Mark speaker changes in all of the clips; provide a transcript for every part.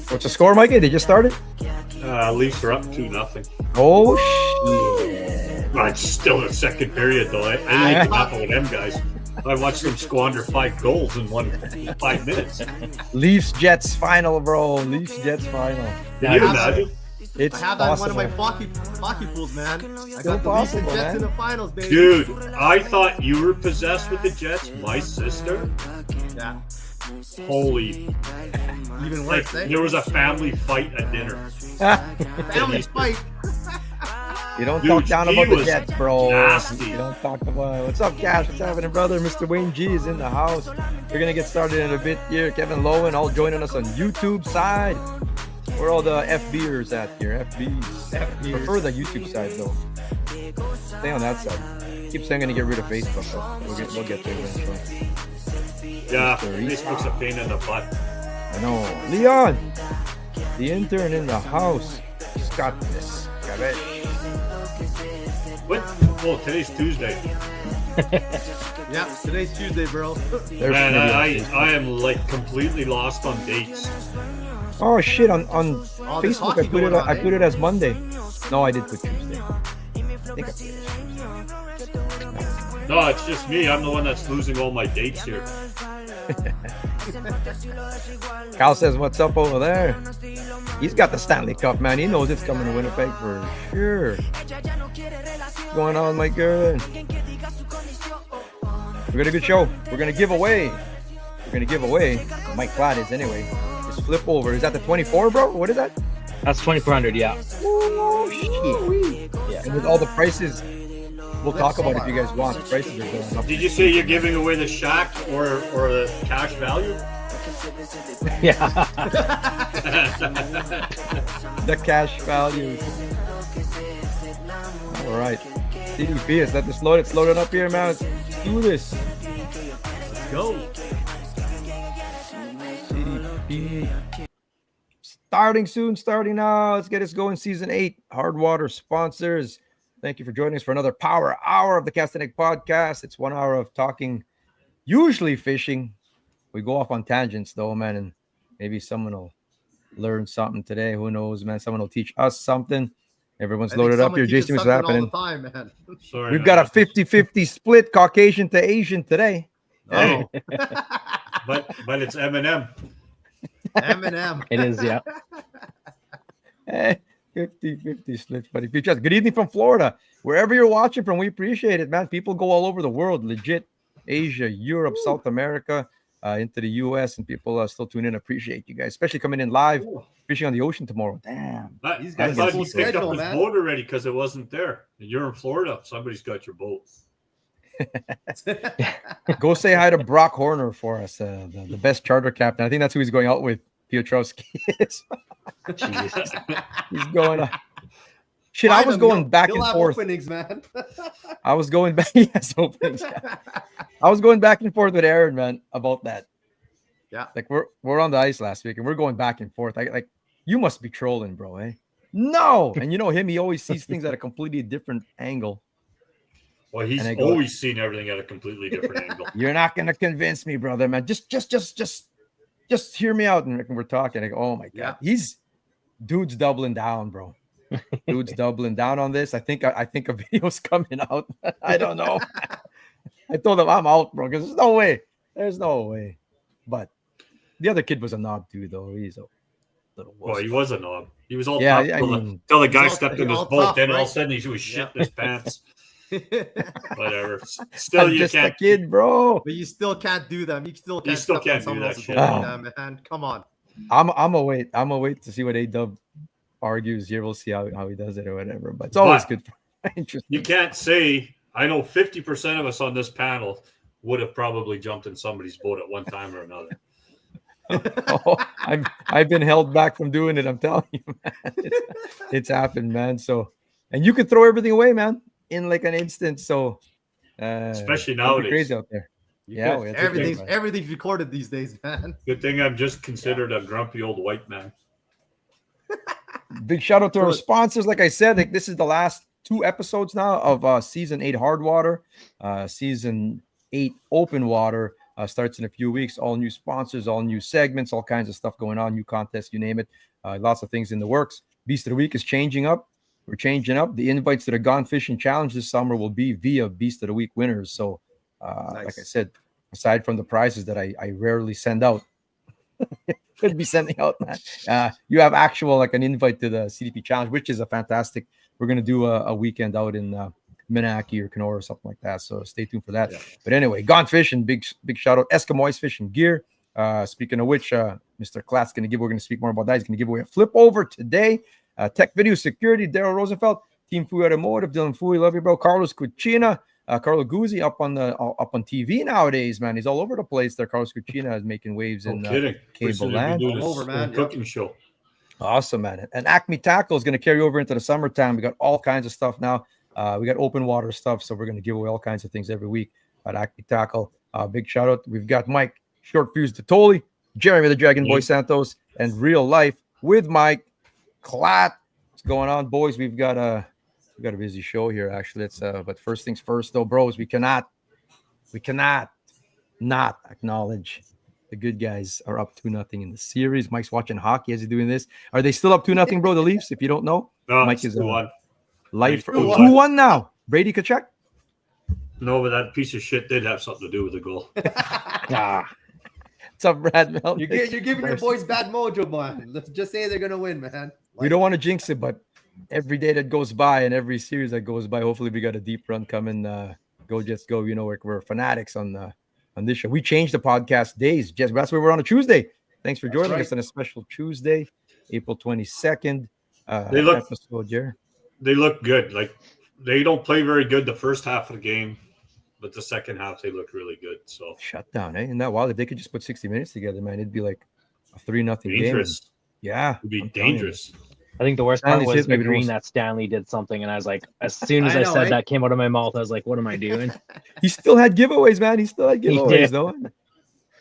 Speaker 1: What's the score, Mikey? They just started?
Speaker 2: Leafs are up 2-0.
Speaker 1: Oh, shit.
Speaker 2: Well, it's still the second period, though. I ain't happy with them guys. I watched them squander 5 goals in 5 minutes.
Speaker 1: Leafs Jets final, bro. Leafs Jets final.
Speaker 2: Can you imagine?
Speaker 1: It's
Speaker 3: I have that in one of my hockey pools, man. I got the Leafs and Jets in the finals, baby.
Speaker 2: Dude, I thought you were possessed with the Jets. My sister.
Speaker 3: Yeah.
Speaker 2: Holy.
Speaker 3: Even worse, eh?
Speaker 2: There was a family fight at dinner.
Speaker 3: Family fight.
Speaker 1: You don't talk down about the Jets, bro.
Speaker 2: Nasty.
Speaker 1: You don't talk about what's up, Cash? What's happening, brother? Mr. Wayne G is in the house. We're gonna get started in a bit here. Kevin Lowen all joining us on YouTube side. Where all the FBers at here? FBs. Prefer the YouTube side though. Stay on that side. Keep saying I'm gonna get rid of Facebook, but we'll get there eventually.
Speaker 2: Yeah, Facebook's a pain in the butt.
Speaker 1: I know. Leon, the intern in the house. He's got this. Got it.
Speaker 2: What? Well, today's Tuesday.
Speaker 3: Yeah, today's Tuesday, bro.
Speaker 2: Man, I am like completely lost on dates.
Speaker 1: Oh shit! On Facebook, I put it as Monday. No, I did put Tuesday. I think I put it.
Speaker 2: No, it's just me. I'm the one that's losing all my dates here.
Speaker 1: Cal says, "What's up over there?" He's got the Stanley Cup, man. He knows it's coming to Winnipeg for sure. What's going on, my girl? We got a good show. We're gonna give away. Mike Platt is anyway. His Flipover. Is that the 24, bro? What is that?
Speaker 4: That's 2,400, yeah.
Speaker 1: Oh shit! Yeah. And with all the prices, we'll talk about it if you guys want. The prices are going up.
Speaker 2: Did you say you're giving away the shack or the cash value?
Speaker 4: Yeah.
Speaker 1: The cash value. All right. CDP, is that it's loaded up here, man. Let's do this.
Speaker 3: Let's go.
Speaker 1: CDP. Starting now. Let's get us going. Season 8. Hardwater sponsors. Thank you for joining us for another power hour of the Castanet podcast. It's 1 hour of talking, usually fishing. We go off on tangents though, man, and maybe someone will learn something today. Who knows, man? Someone will teach us something. Everyone's loaded up here. Jason, what's happening?
Speaker 3: All the time, man.
Speaker 2: Sorry,
Speaker 1: We've got a 50-50 split, Caucasian to Asian today.
Speaker 2: Oh, but it's Eminem.
Speaker 3: Eminem.
Speaker 4: It is, yeah.
Speaker 1: Hey, 50-50 split, buddy. Good evening from Florida. Wherever you're watching from, we appreciate it, man. People go all over the world, legit. Asia, Europe, South America, into the U.S., and people still tune in. Appreciate you guys, especially coming in live, fishing on the ocean tomorrow. Damn.
Speaker 2: I thought he picked up his boat already because it wasn't there. You're in Florida. Somebody's got your boat.
Speaker 1: Go say hi to Brock Horner for us, the best charter captain. I think that's who he's going out with. Piotrowski is. He's going up. Shit, I was going back and forth.
Speaker 3: Openings, man.
Speaker 1: I was going back. Yes, openings. I was going back and forth with Aaron, man, about that.
Speaker 3: Yeah.
Speaker 1: Like we're on the ice last week and we're going back and forth. Like you must be trolling, bro, eh? No. And you know him, he always sees things at a completely different angle.
Speaker 2: Well, he's always seen everything at a completely different angle.
Speaker 1: You're not gonna convince me, brother, man. Just hear me out, and we're talking. I go, oh my god, dude's doubling down, bro. Dude's doubling down on this. I think a video's coming out. I don't know. I told him I'm out, bro, because there's no way. But the other kid was a knob too, though. He's a little wuss.
Speaker 2: Well, he was a knob. He was all
Speaker 1: tough
Speaker 2: till the guy stepped in his boat.
Speaker 3: Tough,
Speaker 2: then
Speaker 3: right?
Speaker 2: all of a sudden he was shitting his pants. Whatever. Still,
Speaker 1: I'm just a kid, bro.
Speaker 3: But you still can't do them. You still can't
Speaker 2: do that shit.
Speaker 3: Man. Come on.
Speaker 1: I'm gonna wait. I'm gonna wait to see what A-Dub argues here. We'll see how he does it or whatever. But it's always good. Interesting.
Speaker 2: You can't say. I know 50% of us on this panel would have probably jumped in somebody's boat at one time or another.
Speaker 1: I've been held back from doing it. I'm telling you, man. It's happened, man. So, and you could throw everything away, man, in like an instant. So,
Speaker 2: especially nowadays,
Speaker 1: crazy out there. Yeah,
Speaker 3: everything's recorded these days, man.
Speaker 2: Good thing I'm just considered a grumpy old white man.
Speaker 1: Big shout out to our sponsors. Like I said, this is the last 2 episodes now of season 8 Hardwater, season 8 Open Water. starts in a few weeks. All new sponsors, all new segments, all kinds of stuff going on, new contests, you name it. Lots of things in the works. Beast of the Week is changing up. We're changing up. The invites to the Gone Fishing Challenge this summer will be via Beast of the Week winners. So,
Speaker 3: Nice.
Speaker 1: like I said, aside from the prizes that I rarely send out, could be sending out, man. You have actual like an invite to the CDP Challenge, which is a fantastic. We're gonna do a weekend out in Minaki or Kenora or something like that. So stay tuned for that.
Speaker 3: Yeah.
Speaker 1: But anyway, Gone Fishing, big shout out. Eskimo Fishing Gear. Speaking of which, Mr. Klatt's gonna give. We're gonna speak more about that. He's gonna give away a flip over today. Tech Video Security, Daryl Rosenfeld, Team Fui Automotive, Dylan Fui, love you, bro. Carlos Cucina, Carlo Guzzi up on TV nowadays, man. He's all over the place there. Carlos Cucina is making waves in cable land.
Speaker 3: All over, man.
Speaker 2: Cooking show.
Speaker 1: Awesome, man. And Acme Tackle is going to carry over into the summertime. We got all kinds of stuff now. We got open water stuff, so we're going to give away all kinds of things every week at Acme Tackle. Big shout out. We've got Mike Short Fuse Totoli, Jeremy the Dragon Boy Santos, and Real Life with Mike Klatt. What's going on, boys? We've got a busy show here, actually. But first things first, though, bros. We cannot not acknowledge the good guys are up 2-0 in the series. Mike's watching hockey as he's doing this. Are they still up 2-0, bro? The Leafs, if you don't know,
Speaker 2: No,
Speaker 1: Mike is
Speaker 2: 2-1.
Speaker 1: Life
Speaker 2: 2-1
Speaker 1: now. Brady Tkachuk.
Speaker 2: No, but that piece of shit did have something to do with the goal.
Speaker 1: What's up, Brad Mel?
Speaker 3: You're giving your boys bad mojo, man. Let's just say they're gonna win, man.
Speaker 1: We don't want to jinx it, but every day that goes by and every series that goes by, hopefully we got a deep run coming. Go Jets, go! You know, we're fanatics on this show. We changed the podcast days. Just that's why we're on a Tuesday. Thanks for joining us on a special Tuesday, April 22nd. Episode, Jerry.
Speaker 2: They look good. Like they don't play very good the first half of the game, but the second half they look really good. So
Speaker 1: shut down, eh? Isn't that wild? If they could just put 60 minutes together, man, it'd be like a 3-0 game.
Speaker 2: Dangerous.
Speaker 1: Yeah,
Speaker 2: it'd be dangerous.
Speaker 4: I think the worst part
Speaker 1: Stanley's
Speaker 4: was
Speaker 1: hit maybe the
Speaker 4: agreeing
Speaker 1: most-
Speaker 4: that Stanley did something, and I was like, as soon as
Speaker 3: I
Speaker 4: I
Speaker 3: know,
Speaker 4: said
Speaker 3: eh?
Speaker 4: that came out of my mouth, I was like, what am I doing?
Speaker 1: He still had giveaways, man. He still had
Speaker 4: He
Speaker 1: giveaways,
Speaker 4: did.
Speaker 1: though.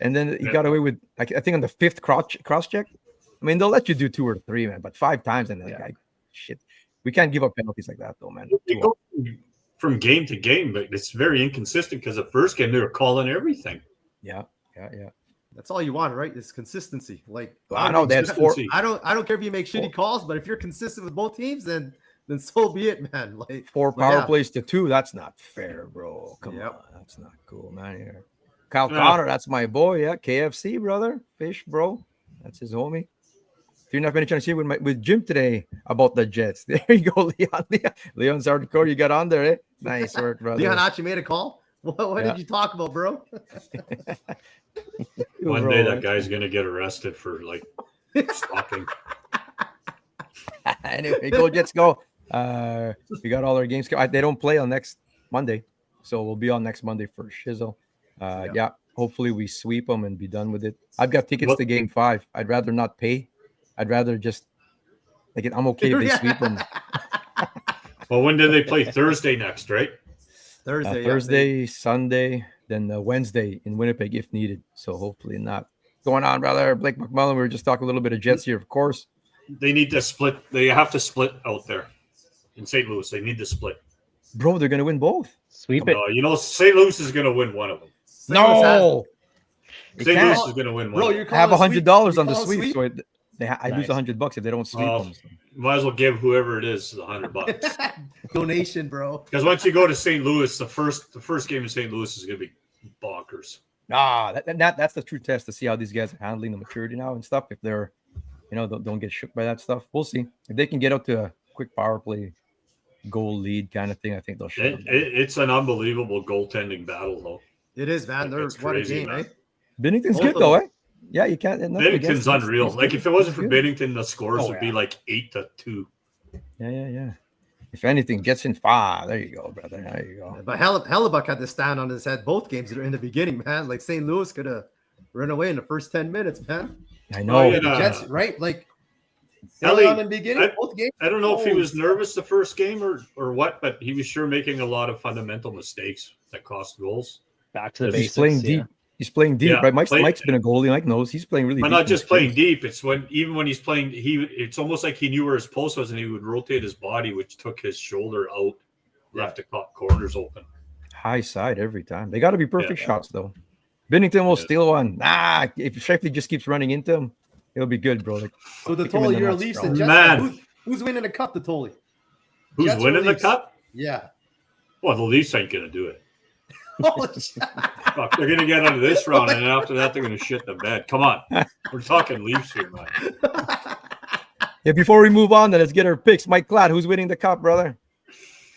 Speaker 1: And then he got away with, I think, on the 5th cross check. I mean, they'll let you do 2 or 3, man, but 5 times, and then shit, we can't give up penalties like that, though, man.
Speaker 2: They go from game to game, but it's very inconsistent because the first game they were calling everything.
Speaker 1: Yeah.
Speaker 3: That's all you want, right? Is consistency. Like
Speaker 1: I know that's 4.
Speaker 3: I don't care if you make shitty calls, but if you're consistent with both teams, then so be it, man. Like
Speaker 1: 4 power plays to 2. That's not fair, bro. Come
Speaker 3: Yep.
Speaker 1: on, that's not cool, man. Here, Kyle Connor, that's my boy. Yeah, KFC brother, fish, bro. That's his homie. 3.5 minutes trying to see with Jim today about the Jets. There you go, Leon's hardcore. You got on there, eh? Nice work, brother.
Speaker 3: Leon actually made a call. What did you talk about, bro?
Speaker 2: One day that guy's gonna get arrested for like stalking.
Speaker 1: Anyway, go Jets, go. We got all our games. They don't play on next Monday, so we'll be on next Monday for Shizzle. Yeah, hopefully we sweep them and be done with it. I've got tickets to Game 5. I'd rather not pay. I'd rather just like I'm okay if they sweep them.
Speaker 2: Well, when do they play? Thursday next, right?
Speaker 3: Thursday,
Speaker 1: Sunday, then Wednesday in Winnipeg if needed. So hopefully not. Going on, brother. Blake McMullen. We were just talking a little bit of Jets here, of course.
Speaker 2: They need to split. They have to split out there in St. Louis. They need to split.
Speaker 1: Bro, they're gonna win both.
Speaker 4: Sweep it.
Speaker 2: You know, St. Louis is going to win one of them.
Speaker 1: No,
Speaker 2: St. Louis is going to win one.
Speaker 3: Bro,
Speaker 2: of them.
Speaker 3: you're
Speaker 1: I have
Speaker 3: calling
Speaker 1: $100 on the
Speaker 3: calling
Speaker 1: sweep, so I lose $100 if they don't sweep them. So.
Speaker 2: Might as well give whoever it is $100.
Speaker 3: donation, bro.
Speaker 2: Because once you go to St. Louis, the first game in St. Louis is going to be bonkers.
Speaker 1: That's the true test to see how these guys are handling the maturity now and stuff. If they're, don't get shook by that stuff. We'll see if they can get up to a quick power play goal lead kind of thing. I think they'll show.
Speaker 2: It's an unbelievable goaltending battle, though.
Speaker 3: It is, man.
Speaker 2: It's
Speaker 3: What a
Speaker 2: crazy,
Speaker 3: game,
Speaker 2: man.
Speaker 3: eh?
Speaker 1: Bennington's
Speaker 3: Both
Speaker 1: good
Speaker 3: of
Speaker 1: though,
Speaker 3: them.
Speaker 1: eh? Yeah, you can't.
Speaker 2: Bennington's unreal. Like if it wasn't for Bennington, the scores
Speaker 1: Oh,
Speaker 2: would be like 8-2.
Speaker 1: Yeah. If anything, gets in 5. There you go, brother. There you go.
Speaker 3: But Hellebuck had to stand on his head both games in the beginning, man. Like St. Louis could have run away in the first 10 minutes, man.
Speaker 1: I know.
Speaker 2: yeah.
Speaker 3: The Jets, right? Like
Speaker 2: Ellie,
Speaker 3: early on in the beginning, both games.
Speaker 2: I don't know if he was nervous the first game or what, but he was sure making a lot of fundamental mistakes that cost goals.
Speaker 4: Back to the
Speaker 2: He's
Speaker 4: basics.
Speaker 1: playing deep. He's playing deep,
Speaker 2: Yeah,
Speaker 1: right? Mike's been a goalie. Mike knows he's playing really
Speaker 2: But
Speaker 1: deep.
Speaker 2: not just playing deep. It's even when he's playing, it's almost like he knew where his post was and he would rotate his body, which took his shoulder out, left the corners open.
Speaker 1: High side every time. They got to be perfect shots, though. Bennington will steal one. If Sheffield just keeps running into him, it'll be good, bro. Like,
Speaker 3: So the
Speaker 1: kick him in
Speaker 3: Tolly,
Speaker 1: the
Speaker 3: you're a
Speaker 1: nuts,
Speaker 3: Leafs
Speaker 1: bro.
Speaker 3: and Jets.
Speaker 2: Man.
Speaker 3: Who's winning the cup? The Tolly.
Speaker 2: Who's
Speaker 3: Jets or
Speaker 2: winning the
Speaker 3: Leafs?
Speaker 2: cup?
Speaker 3: Yeah.
Speaker 2: Well, the Leafs ain't going to do it.
Speaker 3: Holy shit.
Speaker 2: Fuck, they're going to get out of this round, and then after that, they're going to shit the bed. Come on. We're talking Leafs here, man.
Speaker 1: Yeah, before we move on, then let's get our picks. Mike Klatt, who's winning the cup, brother?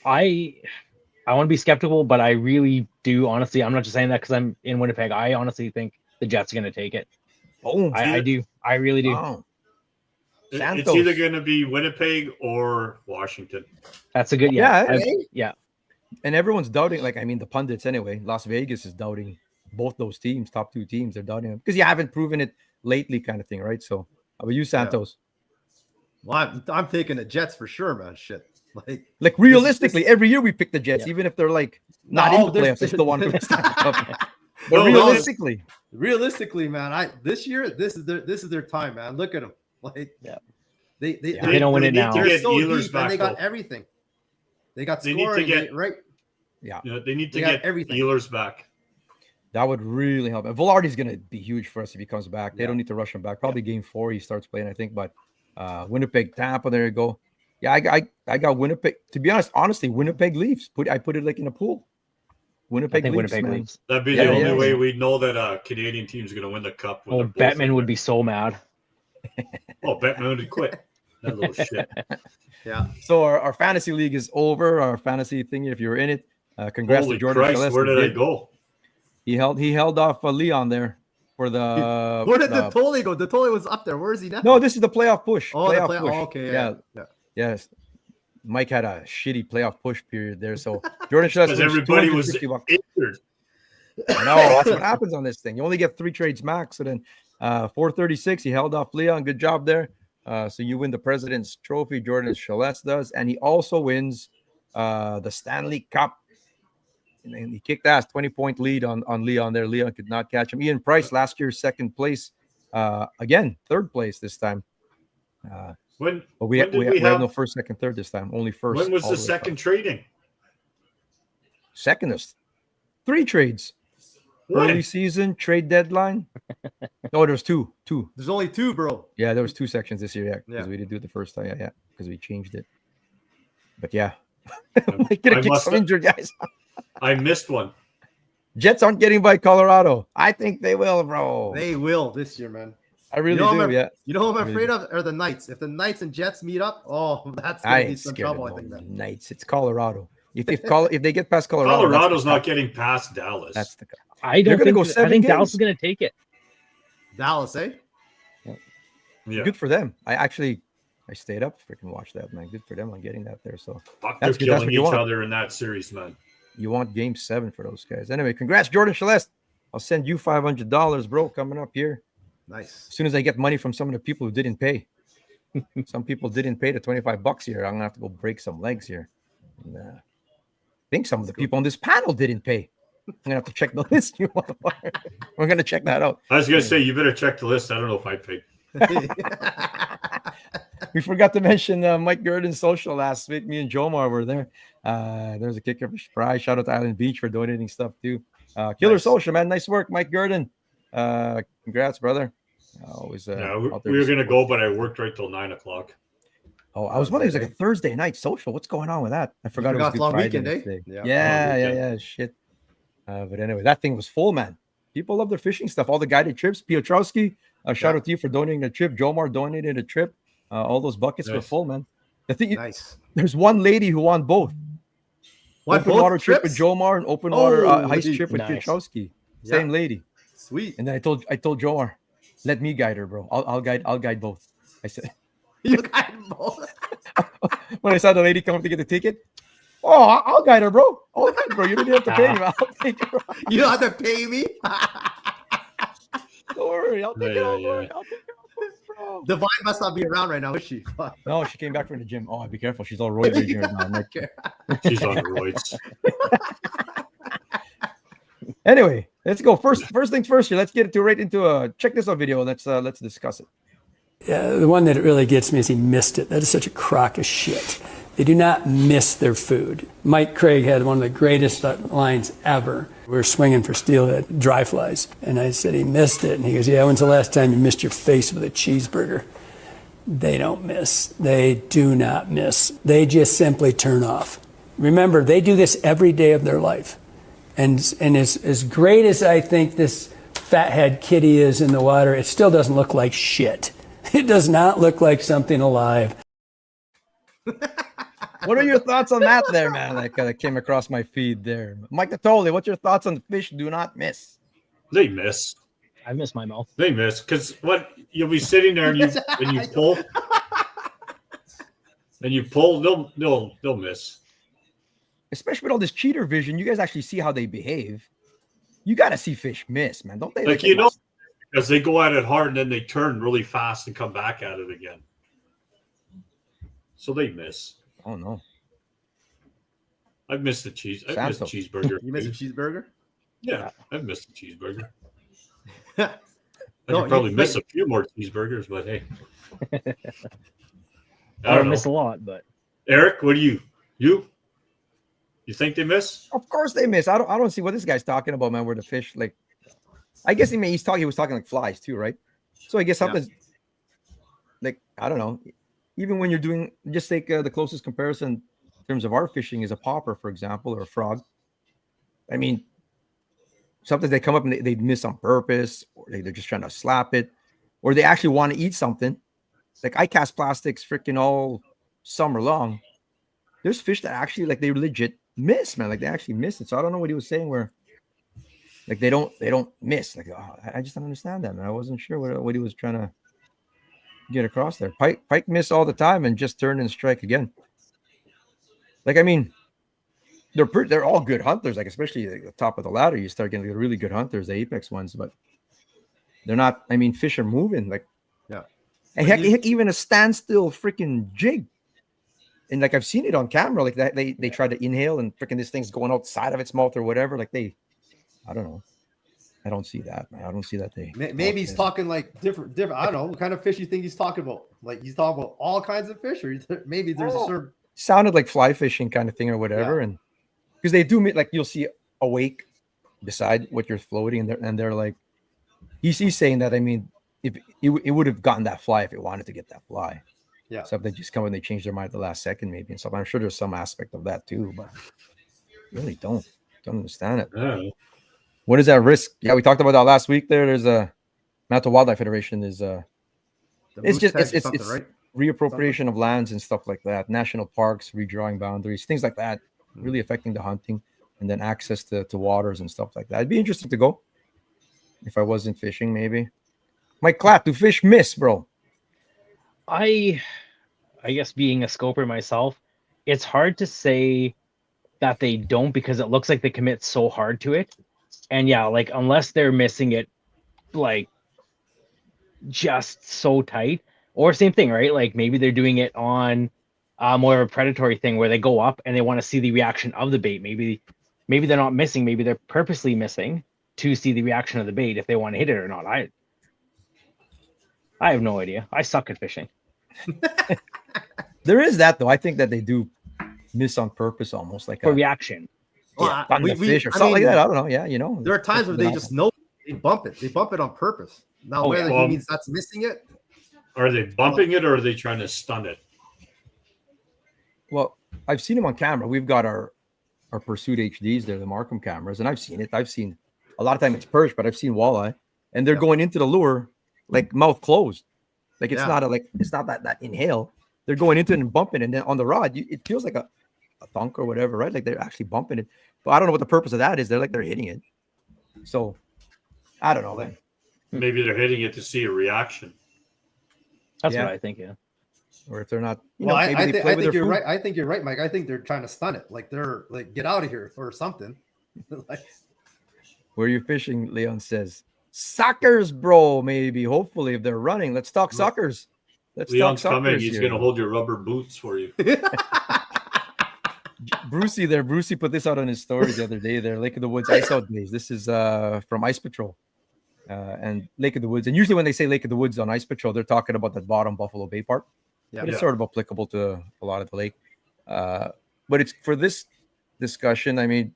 Speaker 4: I want to be skeptical, but I really do. Honestly, I'm not just saying that because I'm in Winnipeg. I honestly think the Jets are going to take it.
Speaker 1: Oh,
Speaker 4: I do. I really do.
Speaker 1: wow.
Speaker 2: It's
Speaker 1: Santos.
Speaker 2: either going to be Winnipeg or Washington.
Speaker 4: That's a good.
Speaker 1: Yeah. And everyone's doubting, like, I mean, the pundits anyway. Las Vegas is doubting both those teams, top two teams. They're doubting them because you haven't proven it lately, kind of thing, right? So, how about you, Santos?
Speaker 3: Well, I'm taking the Jets for sure, man. Shit.
Speaker 1: Like realistically, every year we pick the Jets, even if they're like not in the playoffs, they still want to win the Stanley Cup. But
Speaker 3: realistically, man, this year this is their time, man. Look at them. Like, they
Speaker 4: don't win it now.
Speaker 3: They're so
Speaker 2: Ehlers
Speaker 3: deep,
Speaker 2: back,
Speaker 3: and they got
Speaker 2: though.
Speaker 3: everything. They got
Speaker 2: They
Speaker 3: scoring,
Speaker 2: need to get
Speaker 3: right?
Speaker 1: Yeah,
Speaker 2: they need to
Speaker 3: They got
Speaker 2: get
Speaker 3: everything.
Speaker 2: Ehlers back.
Speaker 1: that would really help. And Velarde's going to be huge for us if he comes back. They
Speaker 3: Yeah.
Speaker 1: don't need to rush him back. Probably game 4 he starts playing, I think. But Winnipeg, Tampa, there you go. Yeah, I got Winnipeg. To be honestly, Winnipeg Leafs. I put it like in a pool. Winnipeg Leafs.
Speaker 4: Winnipeg
Speaker 1: Man.
Speaker 4: Leafs.
Speaker 2: That'd be the only way we know that a Canadian team's going to win the cup. when
Speaker 4: Oh,
Speaker 2: they're both
Speaker 4: Batman
Speaker 2: in
Speaker 4: would
Speaker 2: there.
Speaker 4: be so mad.
Speaker 2: Oh, Batman would quit. That little shit.
Speaker 3: Yeah.
Speaker 1: So our fantasy league is over. Our fantasy thing, if you were in it, congrats
Speaker 2: Holy
Speaker 1: to Jordan.
Speaker 2: Christ,
Speaker 1: Celeste.
Speaker 2: where did I go?
Speaker 1: He held off Leon there for the.
Speaker 3: Where did the Tolly go? The Tolly was up there. Where is he now?
Speaker 1: No, this is the playoff push.
Speaker 3: Oh,
Speaker 1: playoff
Speaker 3: push.
Speaker 1: push.
Speaker 3: Oh, okay. Yeah.
Speaker 1: Yes. Mike had a shitty playoff push period there. So Jordan Celeste
Speaker 2: Because everybody was
Speaker 1: $250.
Speaker 2: injured.
Speaker 1: I know that's what happens on this thing. You only get 3 trades max. So then 436, he held off Leon. Good job there. So you win the President's Trophy. Jordan Celeste does, and he also wins the Stanley Cup. And he kicked ass, 20-point lead on Leon there. Leon could not catch him. Ian Price last year, second place. Again, third place this time.
Speaker 2: When
Speaker 1: We have no first, second, third this time. Only first.
Speaker 2: When was
Speaker 1: all
Speaker 2: the
Speaker 1: way
Speaker 2: second
Speaker 1: up.
Speaker 2: trading?
Speaker 1: Second is 3 trades.
Speaker 2: When?
Speaker 1: Early season, trade deadline. No, there's two.
Speaker 3: There's only 2, bro.
Speaker 1: Yeah, there was 2 sections this year. Yeah, because
Speaker 3: Yeah.
Speaker 1: we didn't do it the first time. Yeah, because we changed it. But yeah,
Speaker 2: I
Speaker 1: gonna get
Speaker 2: must
Speaker 1: some
Speaker 2: have-
Speaker 1: injured guys.
Speaker 2: I missed one.
Speaker 1: Jets aren't getting by Colorado. I think they will, bro.
Speaker 3: They will this year, man.
Speaker 1: I really
Speaker 3: You know,
Speaker 1: do. Yeah,
Speaker 3: You know who I'm
Speaker 1: Really?
Speaker 3: afraid of? Are the Knights. If the Knights and Jets meet up, that's
Speaker 1: I
Speaker 3: gonna be
Speaker 1: ain't
Speaker 3: some
Speaker 1: scared
Speaker 3: trouble.
Speaker 1: of
Speaker 3: I think
Speaker 1: no
Speaker 3: that.
Speaker 1: Knights. It's Colorado. If they get past Colorado,
Speaker 2: Colorado's
Speaker 1: that's the
Speaker 2: not
Speaker 1: cup.
Speaker 2: getting past Dallas.
Speaker 1: That's the cup.
Speaker 4: I
Speaker 1: They're
Speaker 4: don't
Speaker 1: gonna
Speaker 4: think.
Speaker 1: go
Speaker 4: I
Speaker 1: 7
Speaker 4: think
Speaker 1: games.
Speaker 4: Dallas is going to take it.
Speaker 3: Dallas, eh?
Speaker 2: yeah.
Speaker 1: Good for them. I stayed up to freaking watch that, man. Good for them on getting that there. So
Speaker 2: Fuck, they're
Speaker 1: That's good. That's
Speaker 2: killing
Speaker 1: what you
Speaker 2: each
Speaker 1: want.
Speaker 2: other in that series, man.
Speaker 1: you want game 7 for those guys. Anyway, congrats, Jordan Celeste. I'll send you $500, bro, coming up here.
Speaker 3: Nice.
Speaker 1: As soon as I get money from some of the people who didn't pay. Some people didn't pay the $25 here. I'm gonna have to go break some legs here. And, I think some of the people on this panel didn't pay. I'm gonna have to check the list. We're gonna check that out.
Speaker 2: I was gonna say you better check the list. I don't know if I paid.
Speaker 1: We forgot to mention Mike Gurdon's social last week. Me and Jomar were there. There's a kicker for prize. Shout out to Island Beach for donating stuff too. Killer
Speaker 3: Nice.
Speaker 1: social, man. Nice work, Mike Gurdon. Congrats, brother. Always.
Speaker 2: Yeah,
Speaker 1: out there
Speaker 2: we were
Speaker 1: to
Speaker 2: gonna
Speaker 1: support.
Speaker 2: go, but I worked right till 9 o'clock.
Speaker 1: Oh, I was wondering, it was like a Thursday night social. What's going on with that? I forgot it was
Speaker 3: forgot
Speaker 1: Good
Speaker 3: long
Speaker 1: Friday
Speaker 3: weekend,
Speaker 1: next
Speaker 3: eh?
Speaker 1: day.
Speaker 3: Yeah.
Speaker 1: Yeah. Shit. But anyway, that thing was full, man. People love their fishing stuff. All the guided trips. Piotrowski, shout out to you for donating a trip. Jomar donated a trip. All those buckets were
Speaker 2: Nice.
Speaker 1: full, man. The thing,
Speaker 3: Nice.
Speaker 1: there's one lady who won both.
Speaker 3: Won
Speaker 1: Open
Speaker 3: both
Speaker 1: water trip with
Speaker 3: trips?
Speaker 1: Jomar and open water
Speaker 3: Oh,
Speaker 1: heist trip with
Speaker 4: nice.
Speaker 1: Piotrowski.
Speaker 3: Yeah.
Speaker 1: Same lady.
Speaker 3: Sweet.
Speaker 1: And then I told Jomar, let me guide her, bro. I'll guide both. I said
Speaker 3: You got both.
Speaker 1: when I saw the lady come up to get the ticket. Oh, I'll guide her, bro. Oh, bro, you don't even have to pay me. I'll take her.
Speaker 3: You don't have to pay me.
Speaker 1: Don't worry, I'll take
Speaker 2: Yeah,
Speaker 1: it all.
Speaker 2: yeah, yeah.
Speaker 1: I'll take it all, bro.
Speaker 3: Divine must not be around right now, is she? Fuck.
Speaker 1: No, she came back from the gym. Oh, be careful. She's all roid raging right now. I'm like,
Speaker 2: She's on roids.
Speaker 1: anyway, let's go. First things first here. Let's get right into check this out video. Let's discuss it.
Speaker 5: The one that really gets me is he missed it. That is such a crock of shit. They do not miss their food. Mike Craig had one of the greatest lines ever. We were swinging for steelhead dry flies, and I said he missed it. And he goes, yeah, when's the last time you missed your face with a cheeseburger? They don't miss. They do not miss. They just simply turn off. Remember, they do this every day of their life. And as great as I think this fathead kitty is in the water, it still doesn't look like shit. It does not look like something alive.
Speaker 1: What are your thoughts on that there, man? That came across my feed there. Mike Natoli, what's your thoughts on the fish do not miss?
Speaker 2: They miss.
Speaker 4: I miss my mouth.
Speaker 2: They miss because what you'll be sitting there and you pull, they'll miss.
Speaker 1: Especially with all this cheater vision, you guys actually see how they behave. You got to see fish miss, man, don't they?
Speaker 2: Like because they go at it hard and then they turn really fast and come back at it again. So they miss.
Speaker 1: Oh no.
Speaker 2: I've missed the cheese. I've missed the cheeseburger.
Speaker 3: You missed a cheeseburger?
Speaker 2: Yeah, I've missed the cheeseburger. I
Speaker 3: No,
Speaker 2: could probably miss a few more cheeseburgers, but hey.
Speaker 4: I don't miss a lot, but
Speaker 2: Eric, what do you think they miss?
Speaker 1: Of course they miss. I don't see what this guy's talking about, man. Where the fish, like, I guess he was talking like flies too, right? So I guess something's like, I don't know. Even when you're doing, just take the closest comparison in terms of our fishing is a popper, for example, or a frog. I mean, sometimes they come up and they miss on purpose, or they're just trying to slap it, or they actually want to eat something. Like I cast plastics freaking all summer long. There's fish that actually, like, they legit miss, man. Like they actually miss it. So I don't know what he was saying where, like, they don't miss. Like, I just don't understand that, man. I wasn't sure what he was trying to get across there. Pike miss all the time and just turn and strike again. Like, I mean, they're all good hunters. Like, especially at the top of the ladder, you start getting really good hunters, the apex ones, but they're not. I mean, fish are moving. Like,
Speaker 3: yeah.
Speaker 1: And heck, even a standstill freaking jig. And like I've seen it on camera, like that they try to inhale and freaking this thing's going outside of its mouth or whatever. Like I don't know. I don't see that, man. I don't see that
Speaker 3: maybe he's talking like different. I don't know what kind of fish you think he's talking about. Like he's talking about all kinds of fish, or maybe there's a certain
Speaker 1: sounded like fly fishing kind of thing or whatever. Yeah. And because they do, like, you'll see a wake beside what you're floating, and they're like, he's saying that. I mean, if it would have gotten that fly if it wanted to get that fly.
Speaker 3: Yeah.
Speaker 1: So they just come and they change their mind at the last second, maybe, and stuff. I'm sure there's some aspect of that too, but really don't understand it.
Speaker 2: Yeah.
Speaker 1: What is that risk? Yeah, we talked about that last week. There's a Manitoba Wildlife Federation is it's right? Reappropriation of lands and stuff like that. National parks, redrawing boundaries, things like that, really affecting the hunting, and then access to waters and stuff like that. It'd be interesting to go if I wasn't fishing, maybe. Mike Clapp, do fish miss, bro?
Speaker 4: I guess being a scoper myself, it's hard to say that they don't because it looks like they commit so hard to it. And yeah, like unless they're missing it like just so tight, or same thing, right? Like maybe they're doing it on more of a predatory thing where they go up and they want to see the reaction of the bait. Maybe they're not missing, maybe they're purposely missing to see the reaction of the bait if they want to hit it or not. I have no idea. I suck at fishing.
Speaker 1: There is that though. I think that they do miss on purpose, almost like
Speaker 4: for reaction.
Speaker 1: Yeah, on the fish or something like that. I don't know. Yeah, you know.
Speaker 3: There are times where they just know they bump it. They bump it on purpose. Now, whether he means that's missing it.
Speaker 2: Are they bumping it or are they trying to stun it?
Speaker 1: Well, I've seen them on camera. We've got our Pursuit HDs there, the Markham cameras, and I've seen it. I've seen a lot of time it's perch, but I've seen walleye, and they're going into the lure like mouth closed. Like it's not that inhale. They're going into it and bumping, and then on the rod, it feels like a thunk or whatever, right? Like they're actually bumping it. But I don't know what the purpose of that is. They're hitting it. So I don't know, man.
Speaker 2: Maybe they're hitting it to see a reaction.
Speaker 4: That's what I think, yeah.
Speaker 1: Or if they're not,
Speaker 3: I think you're right. I think you're right, Mike. I think they're trying to stun it. Like they're like, get out of here or something. Like,
Speaker 1: where you fishing, Leon says. Suckers, bro, maybe. Hopefully, if they're running. Let's talk suckers.
Speaker 2: Leon's coming. He's going to hold your rubber boots for you.
Speaker 1: Brucey put this out on his story the other day there. Lake of the Woods Ice Out Days. This is from Ice Patrol and Lake of the Woods. And usually when they say Lake of the Woods on Ice Patrol, they're talking about that bottom Buffalo Bay part. Yeah, but it's sort of applicable to a lot of the lake. But it's for this discussion. I mean,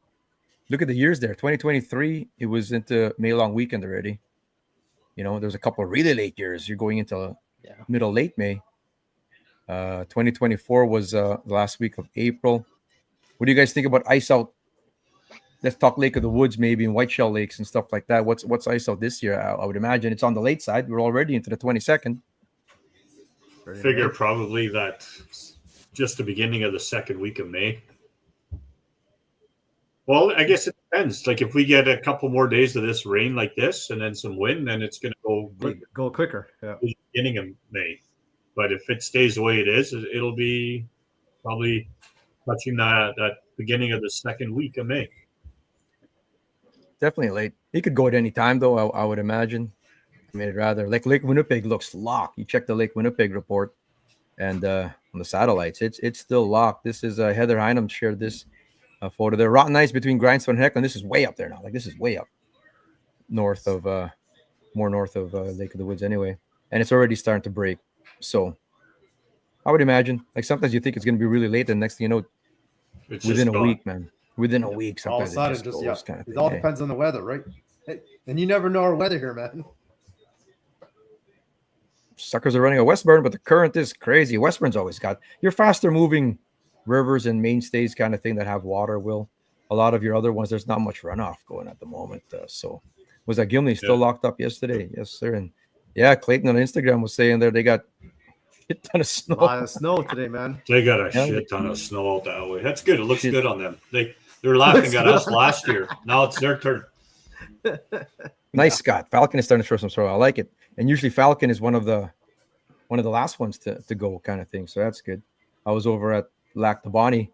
Speaker 1: look at the years there. 2023, it was into May long weekend already. There's a couple of really late years. You're going into middle late May. 2024 was the last week of April. What do you guys think about ice out? Let's talk Lake of the Woods, maybe, and Whiteshell Lakes and stuff like that. What's ice out this year? I would imagine it's on the late side. We're already into the 22nd.
Speaker 2: Figure probably that just the beginning of the second week of May. Well, I guess it depends. Like if we get a couple more days of this rain like this and then some wind, then it's going to
Speaker 3: go quicker. Yeah,
Speaker 2: the beginning of May. But if it stays the way it is, it'll be probably touching that beginning of the second week of May.
Speaker 1: Definitely late. It could go at any time, though, I would imagine. I mean, rather like Lake Winnipeg looks locked. You check the Lake Winnipeg report, and on the satellites, it's still locked. This is Heather Hynam shared this photo there. Rotten ice between Grindstone and Heckland. This is way up there now. Like this is way up north of more north of Lake of the Woods anyway, and it's already starting to break. So I would imagine, like sometimes you think it's going to be really late, and next thing you know,
Speaker 2: it's
Speaker 1: within a week, man. Within a week, sometimes
Speaker 3: all of a
Speaker 1: it
Speaker 3: sudden,
Speaker 1: just goes kind of
Speaker 3: it
Speaker 1: thing.
Speaker 3: all depends on the weather, right? Hey, and you never know our weather here, man.
Speaker 1: Suckers are running a Westburn, but the current is crazy. Westburn's always got your faster moving rivers and mainstays kind of thing that have water. Will a lot of your other ones, there's not much runoff going at the moment. So was that Gimli still locked up yesterday? Yes, sir. And yeah, Clayton on Instagram was saying there they got a ton of snow.
Speaker 3: A lot of snow today, man.
Speaker 2: They got a shit ton of snow out that way. That's good. It looks good on them. They're laughing at us last year. Now it's their turn.
Speaker 1: Nice, Scott. Falcon is starting to show some snow. I like it. And usually Falcon is one of the last ones to go kind of thing. So that's good. I was over at Lac de Bonnie,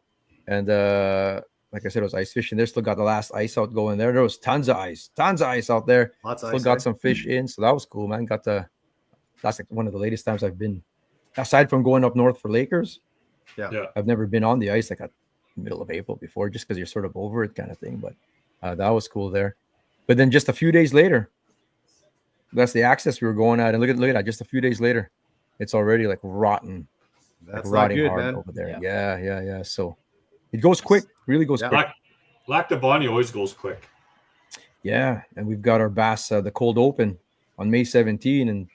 Speaker 1: and like I said, I was ice fishing. They still got the last ice out going there. There was tons of ice out there.
Speaker 3: Lots of
Speaker 1: still
Speaker 3: ice,
Speaker 1: got some fish in. So that was cool, man. That's like one of the latest times I've been, aside from going up north for Lakers.
Speaker 3: Yeah.
Speaker 1: I've never been on the ice like at the middle of April before, just because you're sort of over it kind of thing. But that was cool there. But then just a few days later, that's the access we were going at. And look at that. Just a few days later, it's already like rotten.
Speaker 3: That's
Speaker 1: like rotting
Speaker 3: good,
Speaker 1: hard
Speaker 3: man.
Speaker 1: over there. Yeah. So it goes quick. Really goes quick.
Speaker 2: Lac de Bonnie always goes quick.
Speaker 1: Yeah. And we've got our Bass, the Cold Open on May 17. And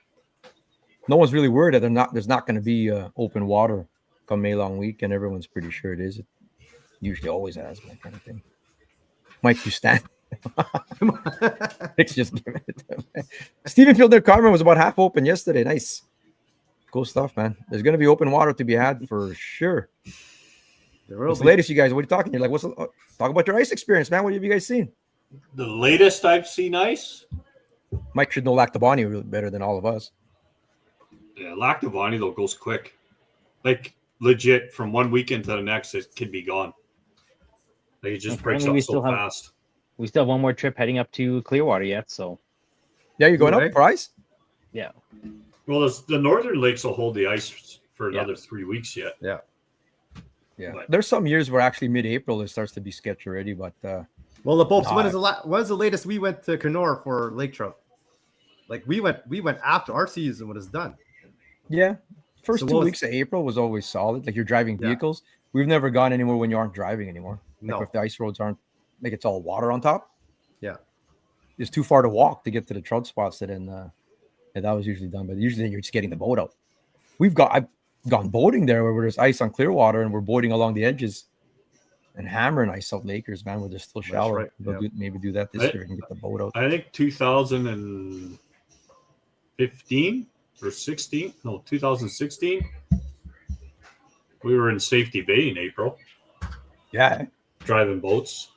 Speaker 1: no one's really worried that there's not going to be open water come May long week. And everyone's pretty sure it is. It usually always has that kind of thing. Mike, you stand. Nick's just giving it to him. Stephen Fielder Carmen was about half open yesterday. Nice. Cool stuff, man. There's going to be open water to be had for sure. What's the latest, you guys? What are you talking? You're like, talk about your ice experience, man. What have you guys seen?
Speaker 2: The latest I've seen ice?
Speaker 1: Mike should know Lac de Bonnie really better than all of us.
Speaker 2: Yeah, Lac de Bonnie, though, goes quick. Like, legit, from one weekend to the next, it can be gone. Like, it just breaks up so fast.
Speaker 4: We still have one more trip heading up to Clearwater yet, so.
Speaker 1: Yeah, you're going up for ice?
Speaker 4: Yeah.
Speaker 2: Well, the northern lakes will hold the ice for another 3 weeks yet.
Speaker 3: Yeah.
Speaker 1: But there's some years where actually mid-April it starts to be sketch already, but
Speaker 3: well, the Popes, when is the latest we went to Kenora for lake trout? Like we went after our season when it's done.
Speaker 1: Yeah. First 2 weeks of April was always solid. Like you're driving vehicles. We've never gone anywhere when you aren't driving anymore. Like if the ice roads aren't like it's all water on top.
Speaker 3: Yeah.
Speaker 1: It's too far to walk to get to the trout spots that that was usually done. But usually you're just getting the boat out. I've gone boating there where there's ice on Clearwater and we're boating along the edges and hammering ice out Lakers, man, where they're still shallow. Right. Maybe do that this year and get the boat out.
Speaker 2: I think 2015 or 16, no, 2016. We were in Safety Bay in April.
Speaker 1: Yeah.
Speaker 2: Driving boats.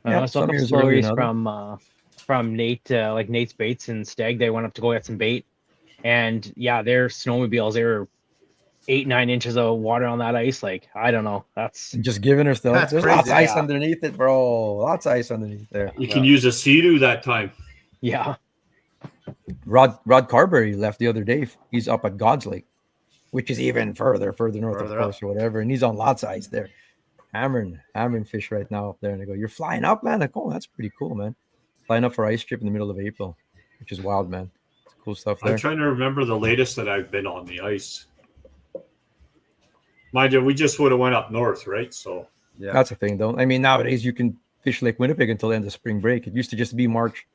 Speaker 4: I saw some stories from Nate, like Nate's Baits and Stag. They went up to go get some bait. And yeah, their snowmobiles, they were 8-9 inches of water on that ice. Like, I don't know. That's
Speaker 1: just giving her stuff. There's
Speaker 3: crazy,
Speaker 1: lots of ice underneath it, bro. Lots of ice underneath there.
Speaker 2: You can use a Sea-Doo that time.
Speaker 4: Yeah.
Speaker 1: Rod Carberry left the other day. He's up at God's Lake, which is even further north, of course, or whatever. And he's on lots of ice there. Hammering fish right now up there. And I go, you're flying up, man? Like, oh, that's pretty cool, man. Flying up for ice trip in the middle of April, which is wild, man. Cool stuff there.
Speaker 2: I'm trying to remember the latest that I've been on the ice. Mind you, we just would have went up north, right? So
Speaker 3: Yeah.
Speaker 1: That's the thing, though. I mean, nowadays you can fish Lake Winnipeg until the end of spring break. It used to just be March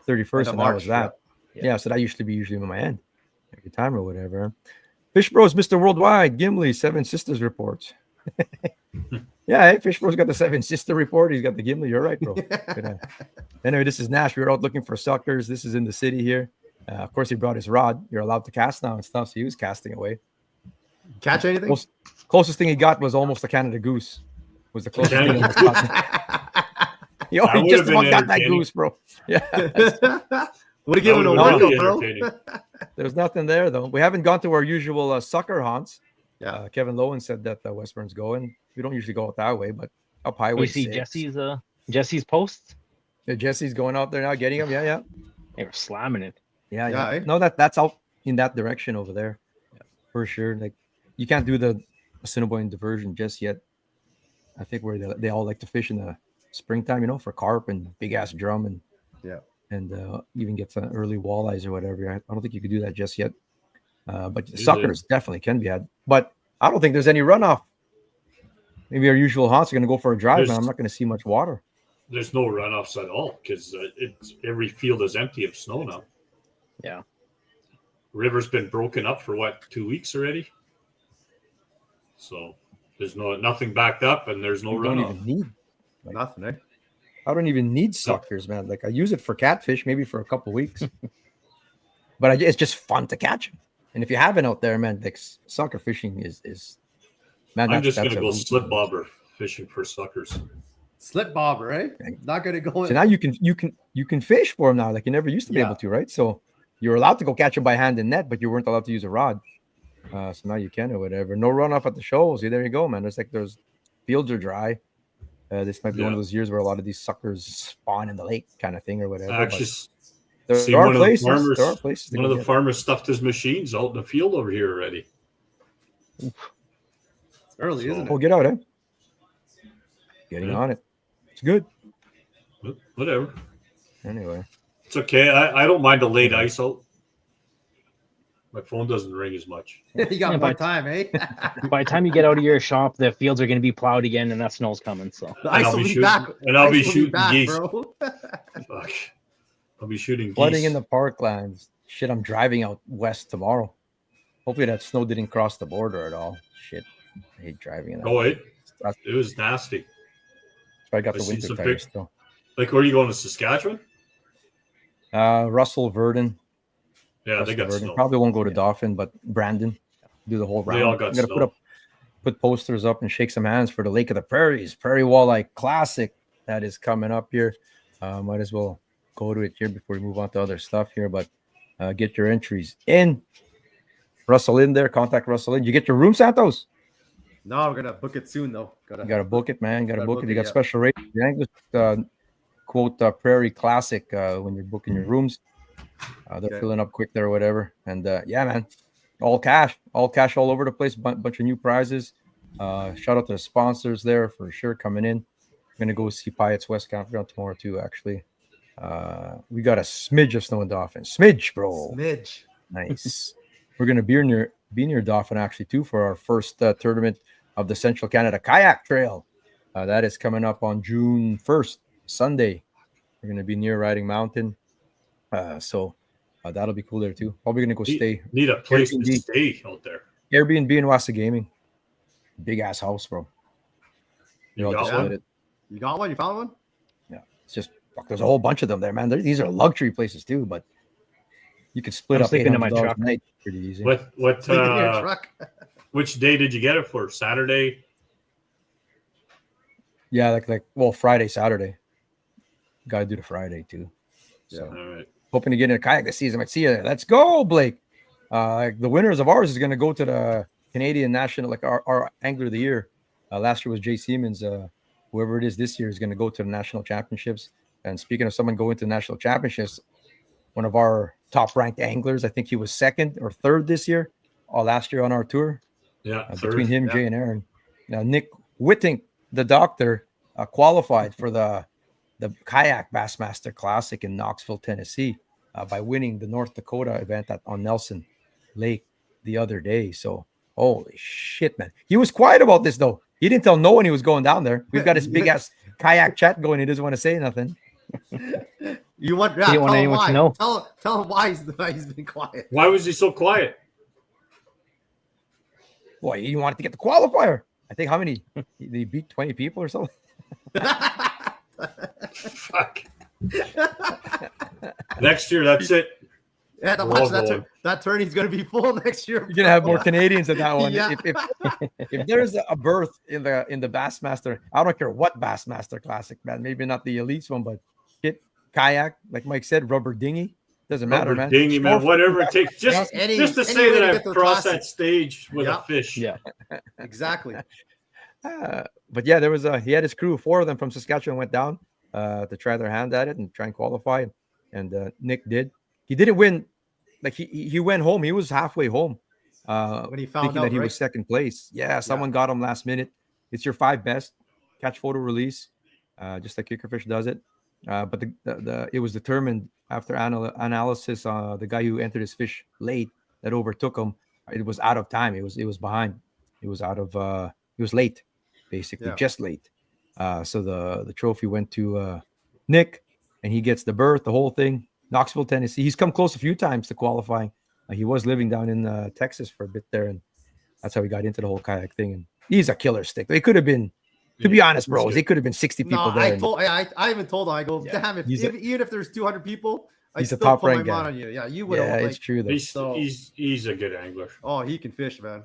Speaker 1: 31st, and that was that. Yeah, so that used to be usually my end every time or whatever. Fish Bros, Mr. Worldwide, Gimli, Seven Sisters reports. Yeah, hey, Fish Bros got the Seven Sister report. He's got the Gimli. You're right, bro. Anyway, this is Nash. We were out looking for suckers. This is in the city here. Of course, he brought his rod. You're allowed to cast now and stuff, so he was casting away.
Speaker 3: Catch anything?
Speaker 1: Closest thing he got was almost a Canada goose. Was the closest thing he almost got. He just about got that goose, bro. Yeah.
Speaker 3: Would have given a
Speaker 2: really
Speaker 3: bro.
Speaker 1: There's nothing there, though. We haven't gone to our usual sucker haunts.
Speaker 3: Yeah.
Speaker 1: Kevin Lowen said that Westburn's going. We don't usually go out that way, but up Highway
Speaker 4: We see
Speaker 1: 6.
Speaker 4: Jesse's posts.
Speaker 1: Yeah, Jesse's going out there now, getting him. Yeah.
Speaker 4: They were slamming it.
Speaker 1: Yeah. No, that's out in that direction over there. Yeah, for sure. Like, you can't do the Assiniboine diversion just yet. I think where they all like to fish in the springtime, for carp and big ass drum and even get some early walleyes or whatever. I don't think you could do that just yet. But suckers definitely can be had. But I don't think there's any runoff. Maybe our usual haunts are going to go for a drive, man. I'm not going to see much water.
Speaker 2: There's no runoffs at all because every field is empty of snow now.
Speaker 4: Yeah.
Speaker 2: River's been broken up for 2 weeks already. So there's nothing backed up and there's no runoff.
Speaker 1: Don't even need
Speaker 3: nothing, eh?
Speaker 1: I don't even need suckers, man. Like, I use it for catfish, maybe for a couple weeks. But it's just fun to catch them. And if you haven't out there, man, like, sucker fishing is man.
Speaker 2: I'm just gonna go slip bobber fishing for suckers.
Speaker 3: Slip bobber, eh? Not gonna go in.
Speaker 1: So now you can fish for them now, like you never used to be able to, right? So you're allowed to go catch them by hand and net, but you weren't allowed to use a rod. So now you can or whatever. No runoff at the shoals. There you go, man. There's fields are dry. This might be one of those years where a lot of these suckers spawn in the lake, kind of thing, or whatever.
Speaker 2: Actually,
Speaker 1: there are places.
Speaker 2: One of the farmers stuffed his machines out in the field over here already.
Speaker 3: It's early, isn't it?
Speaker 1: Oh, get out, eh? Getting on it. It's good.
Speaker 2: Whatever.
Speaker 1: Anyway,
Speaker 2: it's okay. I don't mind the late ice out. My phone doesn't ring as much.
Speaker 3: You got more time, eh?
Speaker 4: By the time you get out of your shop, the fields are going to be plowed again, and that snow's coming. So
Speaker 2: I'll be shooting geese. Bro. I'll be shooting geese.
Speaker 1: Flooding in the parklands. Shit, I'm driving out west tomorrow. Hopefully that snow didn't cross the border at all. Shit, I hate driving in that.
Speaker 2: Oh, it was nasty.
Speaker 1: So I got the winter tires still.
Speaker 2: Like, where are you going to Saskatchewan?
Speaker 1: Russell, Verdon.
Speaker 2: Yeah, they got snow.
Speaker 1: Probably won't go to Dauphin, but Brandon, do the whole round.
Speaker 2: They all got snow.
Speaker 1: Put posters up and shake some hands for the Lake of the Prairies Prairie Walleye Classic that is coming up here. Might as well go to it here before we move on to other stuff here. But get your entries in. Russell in there. Contact Russell in. You get your room, Santos?
Speaker 3: No, we're gonna book it soon though.
Speaker 1: You gotta book it, man. Gotta book it. You got special rates. The Anglers quote Prairie Classic when you're booking your rooms. They're filling up quick there or whatever. And yeah, man, all cash all over the place. Bunch of new prizes. Shout out to the sponsors there for sure coming in. I'm gonna go see Pyatt's West Campground tomorrow too. Actually, we got a smidge of snow and Dauphin. Smidge, bro.
Speaker 3: Smidge.
Speaker 1: Nice. We're gonna be near Dauphin actually too for our first tournament of the Central Canada Kayak Trail. That is coming up on June 1st, Sunday. We're gonna be near Riding Mountain. So that'll be cool there too. Probably gonna go stay.
Speaker 2: Need a place to stay out there.
Speaker 1: Airbnb in Wassa Gaming. Big ass house, bro.
Speaker 2: You got one?
Speaker 3: You got one? You found one?
Speaker 1: Yeah. It's just there's a whole bunch of them there, man. These are luxury places too, but you could split up
Speaker 4: sleeping in my truck.
Speaker 1: Night pretty easy.
Speaker 2: What which day did you get it for? Saturday?
Speaker 1: Yeah, well, Friday, Saturday. Gotta do the Friday too. So
Speaker 2: all right.
Speaker 1: Hoping to get in a kayak this season. I might see you there. Let's go, Blake. The winners of ours is going to go to the Canadian National, like our Angler of the Year. Last year was Jay Siemens. Whoever it is this year is going to go to the national championships. And speaking of someone going to the national championships, one of our top-ranked anglers, I think he was second or third this year, last year on our tour.
Speaker 2: Yeah,
Speaker 1: between him, Jay, and Aaron. Now, Nick Whitting, the doctor, qualified for the Kayak Bassmaster Classic in Knoxville, Tennessee, by winning the North Dakota event on Nelson Lake the other day. So Holy shit, man. He was quiet about this, though. He didn't tell no one he was going down there. We've got this big-ass kayak chat going. He doesn't want to say nothing.
Speaker 3: You want?
Speaker 4: He
Speaker 3: Yeah,
Speaker 4: didn't want
Speaker 3: tell him
Speaker 4: anyone
Speaker 3: why.
Speaker 4: to know.
Speaker 3: Tell him why he's been quiet.
Speaker 2: Why was he so quiet?
Speaker 1: Boy, he wanted to get the qualifier. I think how many? They beat 20 people or something.
Speaker 2: Fuck. Next year, that's it.
Speaker 3: Yeah,
Speaker 2: We're all
Speaker 3: watch
Speaker 2: going.
Speaker 3: that tourney's gonna be full next year.
Speaker 1: You're gonna have more Canadians at that one.
Speaker 3: Yeah.
Speaker 1: If there's a berth in the Bassmaster, I don't care what Bassmaster Classic, man. Maybe not the elites one, but hit kayak, like Mike said, rubber dinghy. Doesn't matter,
Speaker 2: Rubber
Speaker 1: man.
Speaker 2: dinghy, man.
Speaker 1: Score-
Speaker 2: Whatever it takes. Just to
Speaker 3: any
Speaker 2: say
Speaker 3: way
Speaker 2: that
Speaker 3: to
Speaker 2: I've
Speaker 3: get to the
Speaker 2: crossed
Speaker 3: classic.
Speaker 2: that stage with
Speaker 3: Yeah.
Speaker 2: a fish.
Speaker 4: Yeah.
Speaker 3: Exactly.
Speaker 1: But yeah, there was he had his crew, 4 of them from Saskatchewan went down to try their hand at it and try and qualify. And Nick did. He didn't win. Like he went home. He was halfway home.
Speaker 3: When he found
Speaker 1: Thinking
Speaker 3: out,
Speaker 1: that he
Speaker 3: right?
Speaker 1: was second place. Yeah, someone got him last minute. It's your 5 best catch, photo, release, just like Kickerfish does it. But it was determined after analysis. The guy who entered his fish late that overtook him, it was out of time. It was behind. It was out of. He was late, basically, just late. So the trophy went to Nick, and he gets the berth, the whole thing. Knoxville, Tennessee. He's come close a few times to qualifying. He was living down in Texas for a bit there, and that's how he got into the whole kayak thing. And he's a killer stick. It could have been, to be honest, bros, it could have been 60 people
Speaker 3: No,
Speaker 1: there.
Speaker 3: I even told him. I go, damn, even if there's 200 people, I
Speaker 1: he's a
Speaker 3: still put my
Speaker 1: top-ranked guy.
Speaker 3: mind on you. Yeah, you would.
Speaker 1: Yeah, it's true though.
Speaker 2: He's a good angler.
Speaker 3: Oh, he can fish, man.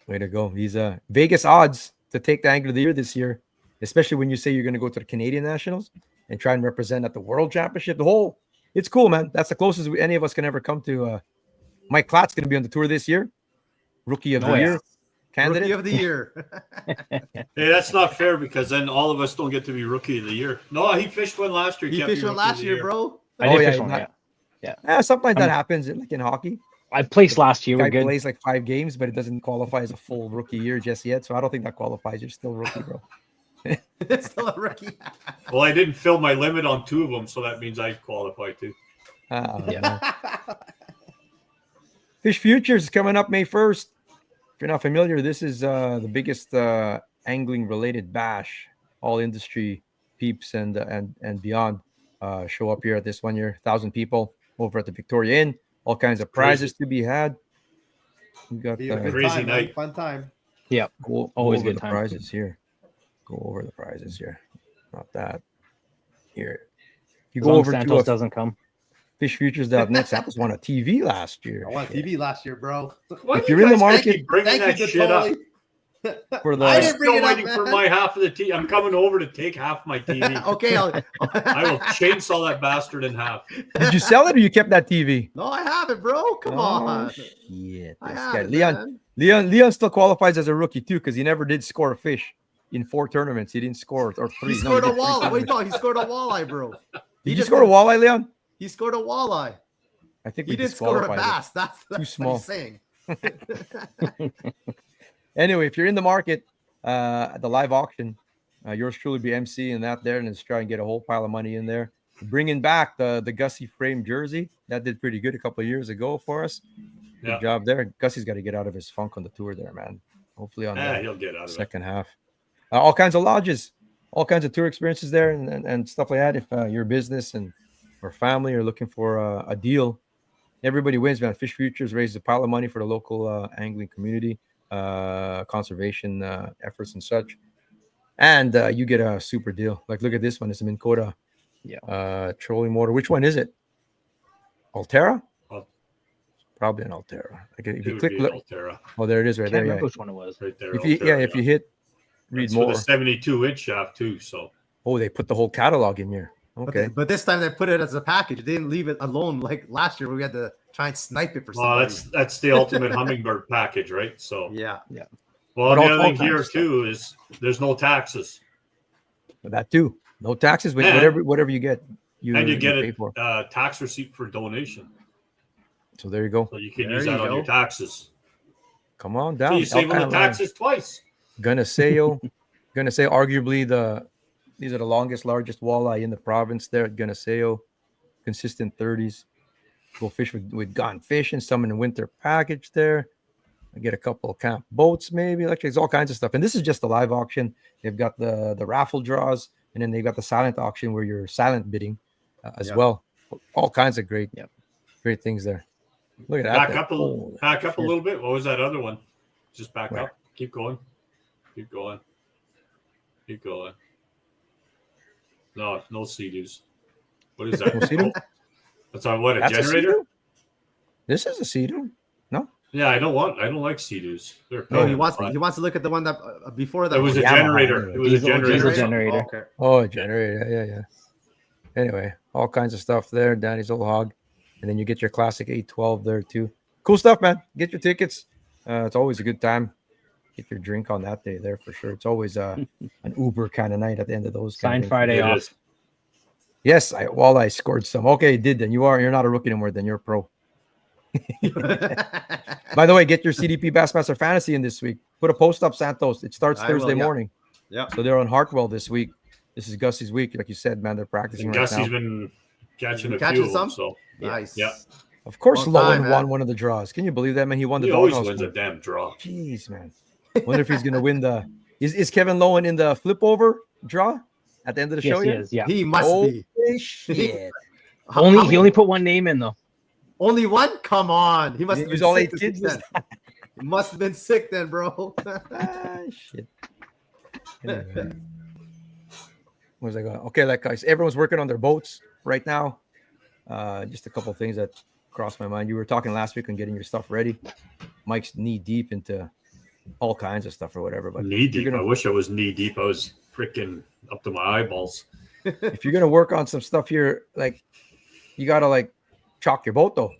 Speaker 1: Way to go. He's Vegas odds to take the angler of the year this year, especially when you say you're going to go to the Canadian Nationals and try and represent at the World Championship. It's cool, man. That's the closest any of us can ever come to. Mike Klatt's going to be on the tour this year. Rookie of the year candidate.
Speaker 3: Rookie of the year.
Speaker 2: Hey, that's not fair because then all of us don't get to be rookie of the year. No, he fished one last year.
Speaker 3: He fished one last year, bro.
Speaker 4: I did fish one,
Speaker 1: Yeah, something like that happens like in hocky.
Speaker 4: I placed last year.
Speaker 1: Guy
Speaker 4: We're good.
Speaker 1: plays like 5 games, but it doesn't qualify as a full rookie year just yet. So I don't think that qualifies. You're still rookie, bro.
Speaker 3: It's still a rookie.
Speaker 2: Well, I didn't fill my limit on 2 of them, so that means I qualify too.
Speaker 1: Fish Futures is coming up May 1st. If you're not familiar, this is the biggest angling related bash. All industry peeps and beyond show up here at this one year. 1,000 people over at the Victoria Inn. All kinds of prizes to be had. We got
Speaker 2: crazy night,
Speaker 3: fun time.
Speaker 4: Yeah,
Speaker 1: always good time. Prizes here. Go over the prizes here. Not that here. You go over
Speaker 4: Santos
Speaker 1: to
Speaker 4: doesn't come.
Speaker 1: Fishfutures.net. Santos won a TV last year.
Speaker 3: I won a TV last year, bro.
Speaker 1: If you're in the market,
Speaker 2: bringing that shit up.
Speaker 1: For the,
Speaker 3: I didn't bring it up,
Speaker 2: waiting for my half of the TV. I'm coming over to take half my TV.
Speaker 3: Okay,
Speaker 2: I will chainsaw that bastard in half.
Speaker 1: Did you sell it or you kept that TV?
Speaker 3: No, I haven't, bro. Come on.
Speaker 1: Shit,
Speaker 3: I
Speaker 1: this
Speaker 3: have
Speaker 1: guy.
Speaker 3: it,
Speaker 1: Leon still qualifies as a rookie too because he never did score a fish in 4 tournaments. He didn't score or 3.
Speaker 3: He scored a walleye. What are you talking? He scored a walleye, bro.
Speaker 1: Did you score a walleye, Leon?
Speaker 3: He scored a walleye.
Speaker 1: I think
Speaker 3: he did score a bass. That's
Speaker 1: too small.
Speaker 3: What he's saying.
Speaker 1: Anyway, if you're in the market at the live auction, yours truly be MC and that there, and let's try and get a whole pile of money in there. Bringing back the Gussie frame jersey that did pretty good a couple of years ago for us. Good job there. Gussie's got to get out of his funk on the tour there, man. Hopefully on
Speaker 2: he'll get out of
Speaker 1: second half. All kinds of lodges, all kinds of tour experiences there, and stuff like that. If your business or family are looking for a deal, everybody wins, man. Fish Futures raises a pile of money for the local angling community, conservation efforts and such. And you get a super deal. Like, look at this one. It's a Minn Kota trolling motor. Which one is it? Altera? Probably an Altera. Like if you click,
Speaker 2: Altera.
Speaker 1: Oh, there it is, right there. Yeah.
Speaker 4: Which one it was?
Speaker 2: Right there.
Speaker 1: If you hit read
Speaker 2: it's
Speaker 1: more,
Speaker 2: with a 72-inch shaft too. So.
Speaker 1: Oh, they put the whole catalog in here. Okay.
Speaker 3: But this time they put it as a package. They didn't leave it alone like last year where we had to try and snipe it for somebody.
Speaker 2: That's the ultimate hummingbird package, right? So
Speaker 3: yeah.
Speaker 2: Well, the other thing here too is there's no taxes.
Speaker 1: But that too, no taxes. Whatever you get, you
Speaker 2: get
Speaker 1: pay for.
Speaker 2: a tax receipt for donation.
Speaker 1: So there you go.
Speaker 2: So you can use that on your taxes.
Speaker 1: Come on down.
Speaker 2: So you save on the taxes twice.
Speaker 1: Gonna say arguably these are the largest walleye in the province there at Gunaseo. Consistent 30s. Go fish with Gone Fishing, some in the winter package there. I get a couple of camp boats, maybe. Like there's all kinds of stuff. And this is just the live auction. They've got the raffle draws, and then they've got the silent auction where you're silent bidding as well. All kinds of great things there. Look at that.
Speaker 2: Back up a little bit. What was that other one? Just back up. Keep going. No Sea-Doos. What is that?
Speaker 1: No Sea-Doo?
Speaker 2: That's on what, a generator?
Speaker 1: This is a Sea-Doo. No?
Speaker 2: Yeah, I don't like Sea-Doos.
Speaker 3: No, he wants to look at the one that before that.
Speaker 2: It was a generator. It was a generator.
Speaker 4: Okay.
Speaker 1: Oh, a generator. Yeah. Anyway, all kinds of stuff there. Danny's old hog. And then you get your classic 812 there too. Cool stuff, man. Get your tickets. It's always a good time. Get your drink on that day there for sure. It's always an Uber kind of night at the end of those.
Speaker 4: Sign Friday off.
Speaker 1: Yes, I scored some. Okay, you did then. You're not a rookie anymore. Then you're a pro. By the way, get your CDP Bassmaster Fantasy in this week. Put a post up, Santos. It starts Thursday morning.
Speaker 3: Yeah.
Speaker 1: So they're on Hartwell this week. This is Gussie's week, like you said, man. They're practicing right now.
Speaker 2: Gussie's been catching a few of them. So
Speaker 3: nice.
Speaker 2: Yeah.
Speaker 1: Of course, Lowen won one of the draws. Can you believe that, man? He won the.
Speaker 2: He always wins a damn draw.
Speaker 1: Jeez, man. Wonder if he's gonna win the. Is Kevin Lowen in the Flipover draw at the end of the show?
Speaker 4: Yes, he is. Yeah,
Speaker 3: he must be.
Speaker 1: Shit.
Speaker 4: He only put one name in though.
Speaker 3: Only one? Come on. He must have been
Speaker 1: all
Speaker 3: sick
Speaker 1: 8 kids.
Speaker 3: He must have been sick then, bro.
Speaker 1: Shit. Anyway. Where's I going? Okay, like guys, everyone's working on their boats right now. Just a couple of things that crossed my mind. You were talking last week on getting your stuff ready. Mike's knee deep into all kinds of stuff or whatever. But
Speaker 2: knee deep. I wish I was knee deep. I was freaking up to my eyeballs.
Speaker 1: If you're gonna work on some stuff here, like you gotta like chalk your boat though.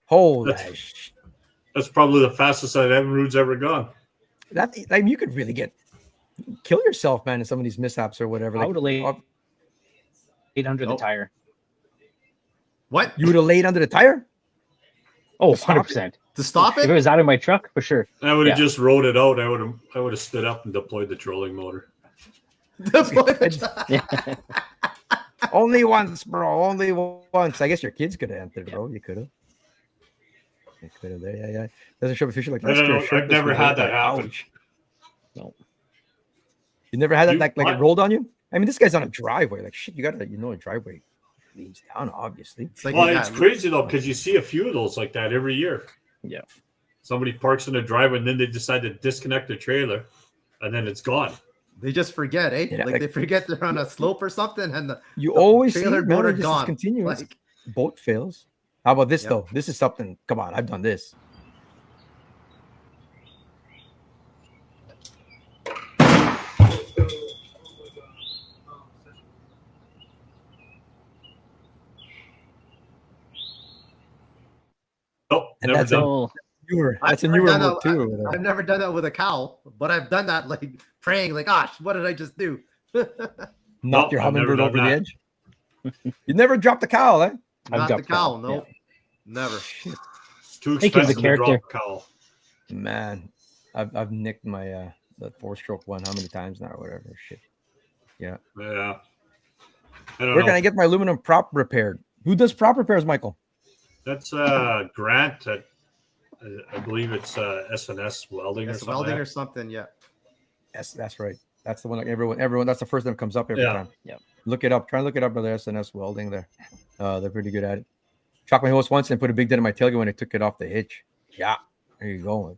Speaker 1: Holy
Speaker 2: that's probably the fastest that Evinrude's ever gone.
Speaker 1: That you could really kill yourself, man, in some of these mishaps or whatever.
Speaker 4: I would have laid 800 the tire.
Speaker 3: What?
Speaker 1: You would have laid under the tire?
Speaker 4: Oh, 100%.
Speaker 3: To stop it?
Speaker 4: If it was out of my truck, for sure.
Speaker 2: I would have just rode it out. I would have stood up and deployed the trolling motor.
Speaker 1: Only once, bro. Only once. I guess your kids could have entered, bro. You could have. Yeah. Doesn't show official like that.
Speaker 2: I've never had that happen.
Speaker 4: No.
Speaker 1: You never had that like it rolled on you? I mean, this guy's on a driveway. Like shit, you gotta a driveway leads down, obviously.
Speaker 2: It's crazy though, because you see a few of those like that every year.
Speaker 4: Yeah.
Speaker 2: Somebody parks in a driveway and then they decide to disconnect their trailer and then it's gone.
Speaker 3: They just forget, eh?
Speaker 1: Yeah,
Speaker 3: like they forget they're on a slope or something, and
Speaker 1: you always
Speaker 3: trailer motor gone.
Speaker 1: Continuous. Boat fails. How about this though? This is something. Come on, I've done this.
Speaker 2: Nope,
Speaker 1: and
Speaker 2: never
Speaker 1: that's
Speaker 2: done.
Speaker 1: That's a newer move too.
Speaker 3: I've never done that with a cow, but I've done that like praying, like, gosh, what did I just do?
Speaker 1: Knock your hummingbird over the edge. You never dropped the cowl, eh?
Speaker 3: Not the cowl, no. Yeah. Never.
Speaker 2: It's too expensive to drop a cowl.
Speaker 1: Man, I've nicked my the 4-stroke one how many times now or whatever. Shit. Yeah.
Speaker 2: Yeah.
Speaker 1: Where can I get my aluminum prop repaired? Who does prop repairs, Michael?
Speaker 2: That's Grant at I believe it's SNS Welding or something.
Speaker 3: Welding or something, yeah.
Speaker 1: Yes, that's right. That's the one. Like everyone. That's the first one that comes up every time.
Speaker 4: Yeah.
Speaker 1: Look it up. Try and look it up, brother. SNS Welding. There, they're pretty good at it. Chopped my hose once and put a big dent in my tailgate when I took it off the hitch. Yeah, there you go.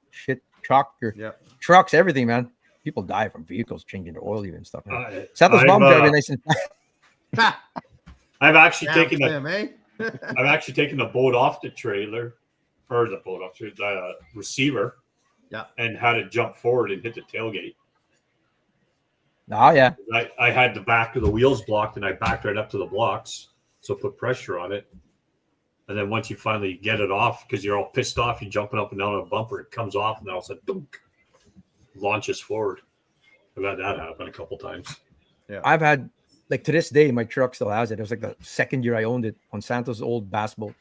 Speaker 1: Shit. Chalk your trucks, everything, man. People die from vehicles changing the oil even stuff. Santos mom driving nice and.
Speaker 2: I've actually taken I've actually taken the boat off the trailer. Or the boat off the receiver, and had it jump forward and hit the tailgate.
Speaker 1: Oh yeah,
Speaker 2: I had the back of the wheels blocked, and I backed right up to the blocks, so put pressure on it. And then once you finally get it off, because you're all pissed off, you're jumping up and down on a bumper, it comes off, and then all of a sudden, dunk, launches forward. I've had that happen a couple times.
Speaker 1: Yeah, I've had like to this day, my truck still has it. It was like the second year I owned it on Santos' old bass boat.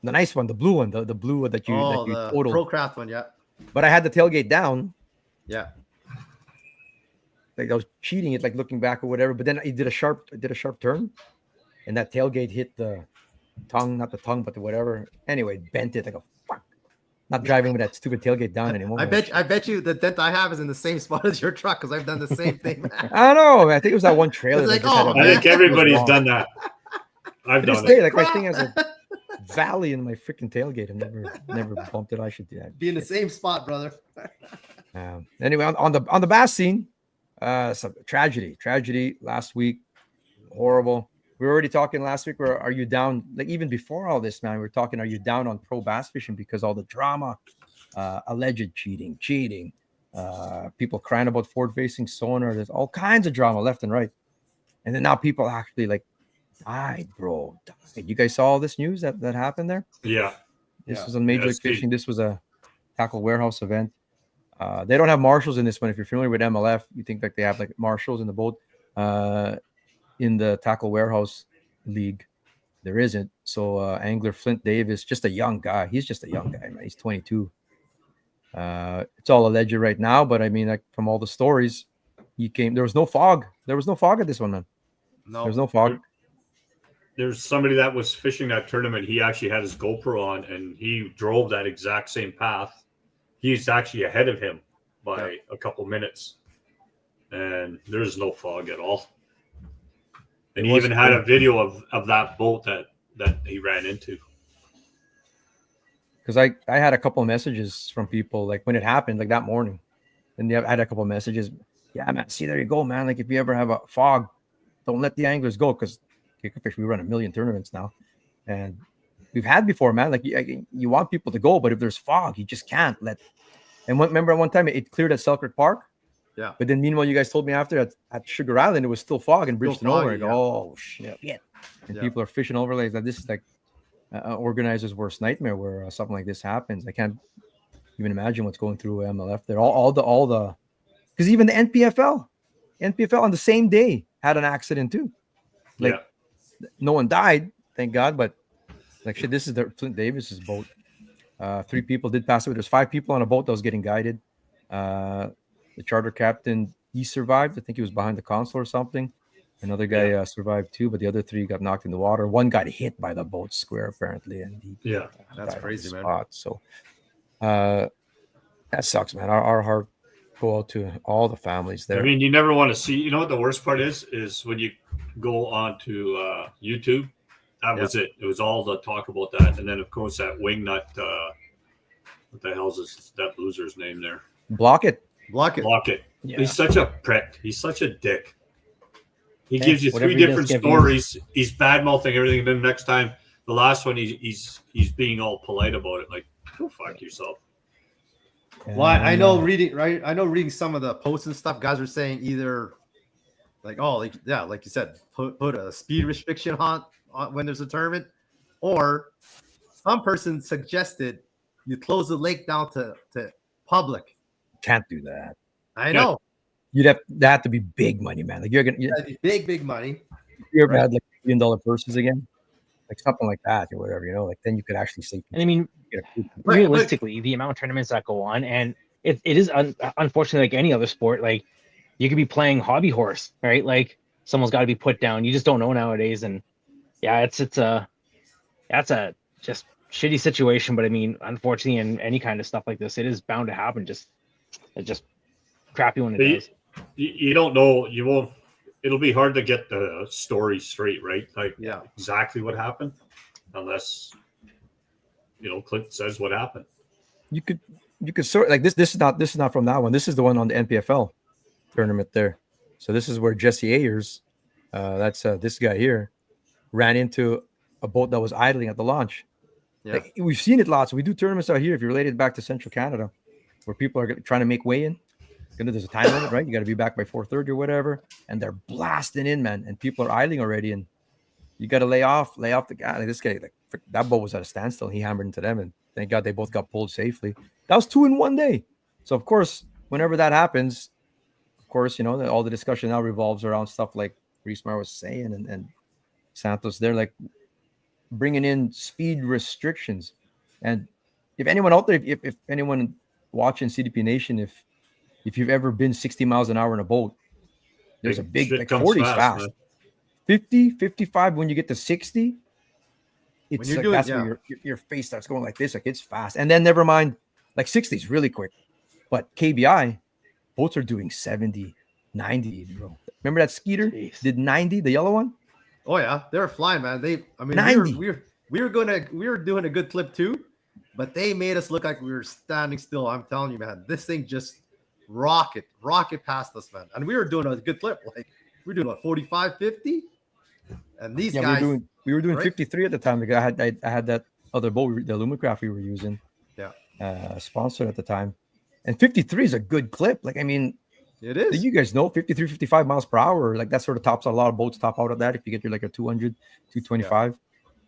Speaker 1: The nice one, the blue one, the blue one that you totaled.
Speaker 3: Procraft one, yeah.
Speaker 1: But I had the tailgate down,
Speaker 3: Yeah.
Speaker 1: Like I was cheating it, like looking back or whatever. But then he did a sharp turn, and that tailgate hit the tongue, not the tongue, but the whatever. Anyway, bent it like a fuck. Not driving with that stupid tailgate down anymore.
Speaker 3: I bet you the dent I have is in the same spot as your truck because I've done the same thing.
Speaker 1: I don't know. I think it was that one trailer.
Speaker 3: It's
Speaker 1: that
Speaker 3: like,
Speaker 1: just had
Speaker 3: oh,
Speaker 1: a-
Speaker 2: I think everybody's
Speaker 1: wrong.
Speaker 2: done that. I've
Speaker 1: To
Speaker 2: done
Speaker 1: this day,
Speaker 2: it.
Speaker 1: like my thing has a valley in my freaking tailgate. I've never bumped it. I should do that.
Speaker 3: Be in the same spot, brother.
Speaker 1: Anyway, on the bass scene, some tragedy last week, horrible. We were already talking last week. Where are you down? Like even before all this, man, we were talking. Are you down on pro bass fishing because all the drama, alleged cheating, people crying about forward-facing sonar. There's all kinds of drama left and right, and then now people actually like died, bro. Died. You guys saw all this news that happened there?
Speaker 2: Yeah.
Speaker 1: This was on Major League
Speaker 2: Steve.
Speaker 1: Fishing. This was a tackle warehouse event. They don't have marshals in this one. If you're familiar with MLF, you think like they have like marshals in the boat. In the tackle warehouse league, there isn't. So angler Flint Davis, just a young guy. He's just a young guy, man. He's 22. It's all alleged right now, but I mean, like from all the stories, there was no fog. There was no fog at this one, man.
Speaker 3: No,
Speaker 1: There was no fog.
Speaker 2: There's somebody that was fishing that tournament. He actually had his GoPro on and he drove that exact same path. He's actually ahead of him by a couple minutes. And there's no fog at all. And he even had a video of that boat that he ran into.
Speaker 1: Because I had a couple of messages from people like when it happened, like that morning. And I had a couple of messages. Yeah, man, see, there you go, man. Like if you ever have a fog, don't let the anglers go because Kickerfish, we run 1 million tournaments now. And we've had before, man. Like you want people to go, but if there's fog, you just can't let. And remember one time it cleared at Selkirk Park?
Speaker 3: Yeah.
Speaker 1: But then meanwhile, you guys told me after at Sugar Island, it was still fog and Bridgeton over. I go, oh, shit. And people are fishing overlays. Like this is like organizer's worst nightmare where something like this happens. I can't even imagine what's going through MLF there. All the because even the NPFL on the same day had an accident too. Like no one died, thank God, but like shit, this is the Flint Davis's boat. 3 people did pass away. There's 5 people on a boat that was getting guided. The charter captain, he survived. I think he was behind the console or something. Another guy survived too, but the other 3 got knocked in the water. One got hit by the boat square apparently, and
Speaker 3: that's crazy, man.
Speaker 1: Spot. So that sucks, man. Our heart go out to all the families there.
Speaker 2: I mean, you never want to see. You know what the worst part is when you go onto YouTube. That was it. It was all the talk about that, and then of course that wingnut. What the hell's that loser's name there?
Speaker 1: Block it.
Speaker 2: Yeah. He's such a prick. He's such a dick. He gives you 3 different stories. He's bad mouthing everything. And then next time, the last one, he's being all polite about it. Like, go fuck yourself.
Speaker 3: Well, I know reading some of the posts and stuff. Guys are saying either like, like you said, put a speed restriction on when there's a tournament, or some person suggested you close the lake down to public.
Speaker 1: Can't do that.
Speaker 3: I know.
Speaker 1: You'd have that to be big money, man. Like you're gonna
Speaker 3: big money.
Speaker 1: You ever had like $1 million purses again? Like something like that or whatever, like then you could actually see.
Speaker 4: And I mean, realistically, the amount of tournaments that go on, and it is unfortunately like any other sport. Like you could be playing hobby horse, right? Like someone's got to be put down. You just don't know nowadays, and that's a just shitty situation. But I mean, unfortunately, in any kind of stuff like this, it is bound to happen. It's just crappy when it does.
Speaker 2: You don't know. You won't. It'll be hard to get the story straight, right? Like exactly what happened, unless Clint says what happened.
Speaker 1: You could sort like this. This is not from that one. This is the one on the NPFL tournament there. So this is where Jesse Ayers, that's this guy here, ran into a boat that was idling at the launch. Yeah. Like, we've seen it lots. We do tournaments out here. If you relate it back to Central Canada, where people are trying to make way in, there's a time limit, right? You got to be back by 4:30 or whatever, and they're blasting in, man. And people are idling already, and you got to lay off the guy. Like this guy, like that boat was at a standstill. And he hammered into them, and thank God they both got pulled safely. That was 2 in one day. So of course, whenever that happens, of course, all the discussion now revolves around stuff like Reesmar was saying, and Santos. They're like bringing in speed restrictions. And if anyone out there, if anyone watching CDP Nation, if if you've ever been 60 miles an hour in a boat, there's a big,
Speaker 2: Shit
Speaker 1: like
Speaker 2: comes
Speaker 1: 40 is fast.
Speaker 2: man.
Speaker 1: 50, 55, when you get to 60, it's
Speaker 3: you're
Speaker 1: like
Speaker 3: doing-
Speaker 1: that's
Speaker 3: yeah.
Speaker 1: where your face starts going like this, like it's fast. And then never mind, like 60 is really quick. But KBI, boats are doing 70, 90, bro. Remember that Skeeter
Speaker 4: Jeez.
Speaker 1: did 90, the yellow one?
Speaker 3: Oh yeah, they were flying, man. I mean,
Speaker 1: 90.
Speaker 3: we were doing a good clip too, but they made us look like we were standing still. I'm telling you, man, this thing just rocket past us, man. And we were doing a good clip, like we were doing what, 45, 50? And these guys,
Speaker 1: we were doing
Speaker 3: right?
Speaker 1: 53 at the time. Like I had that other boat, the Lumicraft we were using, sponsored at the time, and 53 is a good clip. Like I mean,
Speaker 3: it is.
Speaker 1: you guys know 53, 55 miles per hour, like that sort of tops out. A lot of boats top out at that if you get your like a 200, 225.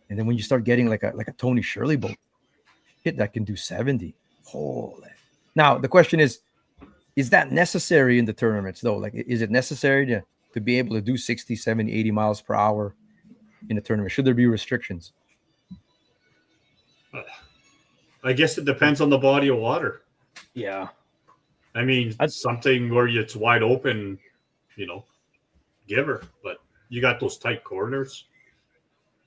Speaker 1: And then when you start getting like a Tony Shirley boat, hit that can do 70. Holy. Now the question is that necessary in the tournaments though? Like, is it necessary to be able to do 60, 70, 80 miles per hour in a tournament? Should there be restrictions?
Speaker 2: I guess it depends on the body of water.
Speaker 4: Yeah.
Speaker 2: I mean, something where it's wide open, give her. But you got those tight corners.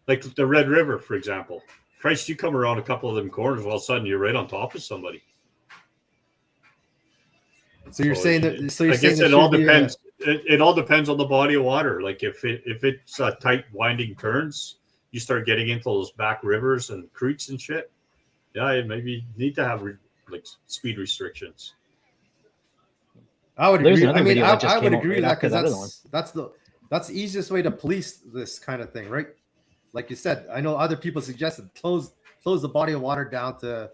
Speaker 2: Like the Red River, for example. Christ, you come around a couple of them corners, all of a sudden you're right on top of somebody.
Speaker 3: So you're saying that? So you're
Speaker 2: I
Speaker 3: saying
Speaker 2: guess it all depends. It all depends on the body of water. Like if it's tight winding turns, you start getting into those back rivers and creeks and shit. Yeah, maybe you need to have like speed restrictions.
Speaker 3: I would
Speaker 4: There's
Speaker 3: agree.
Speaker 4: another
Speaker 3: I mean,
Speaker 4: video that just
Speaker 3: I would
Speaker 4: came out
Speaker 3: agree
Speaker 4: right
Speaker 3: with that
Speaker 4: after that other one.
Speaker 3: because that's the easiest way to police this kind of thing, right? Like you said, I know other people suggested close the body of water down to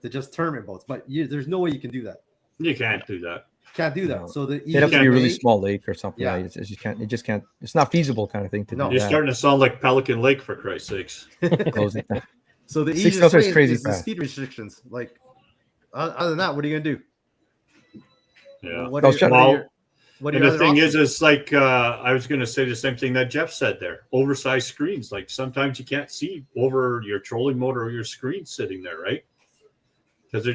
Speaker 3: just tournament boats, but there's no way you can do that.
Speaker 2: You can't do that.
Speaker 3: Can't do that.
Speaker 1: No.
Speaker 3: So the
Speaker 1: It has to be a really
Speaker 3: way-
Speaker 1: small lake or something.
Speaker 3: Yeah.
Speaker 1: It just can't. It's not feasible kind of thing to
Speaker 3: No.
Speaker 1: do
Speaker 2: You're
Speaker 1: that.
Speaker 2: starting to sound like Pelican Lake, for Christ's sakes.
Speaker 1: Close it down.
Speaker 3: So the
Speaker 1: 6
Speaker 3: easiest
Speaker 1: knots
Speaker 3: way
Speaker 1: is crazy
Speaker 3: is the
Speaker 1: fast.
Speaker 3: speed restrictions. Like other than that, what are you gonna do?
Speaker 2: Yeah.
Speaker 3: What
Speaker 1: I
Speaker 3: are
Speaker 1: was
Speaker 3: your,
Speaker 1: trying-
Speaker 3: what are
Speaker 2: Well,
Speaker 3: your, what are
Speaker 2: And
Speaker 3: your
Speaker 2: the
Speaker 3: other
Speaker 2: thing
Speaker 3: options?
Speaker 2: is like I was going to say the same thing that Jeff said there. Oversized screens. Like sometimes you can't see over your trolling motor or your screen sitting there, right? Because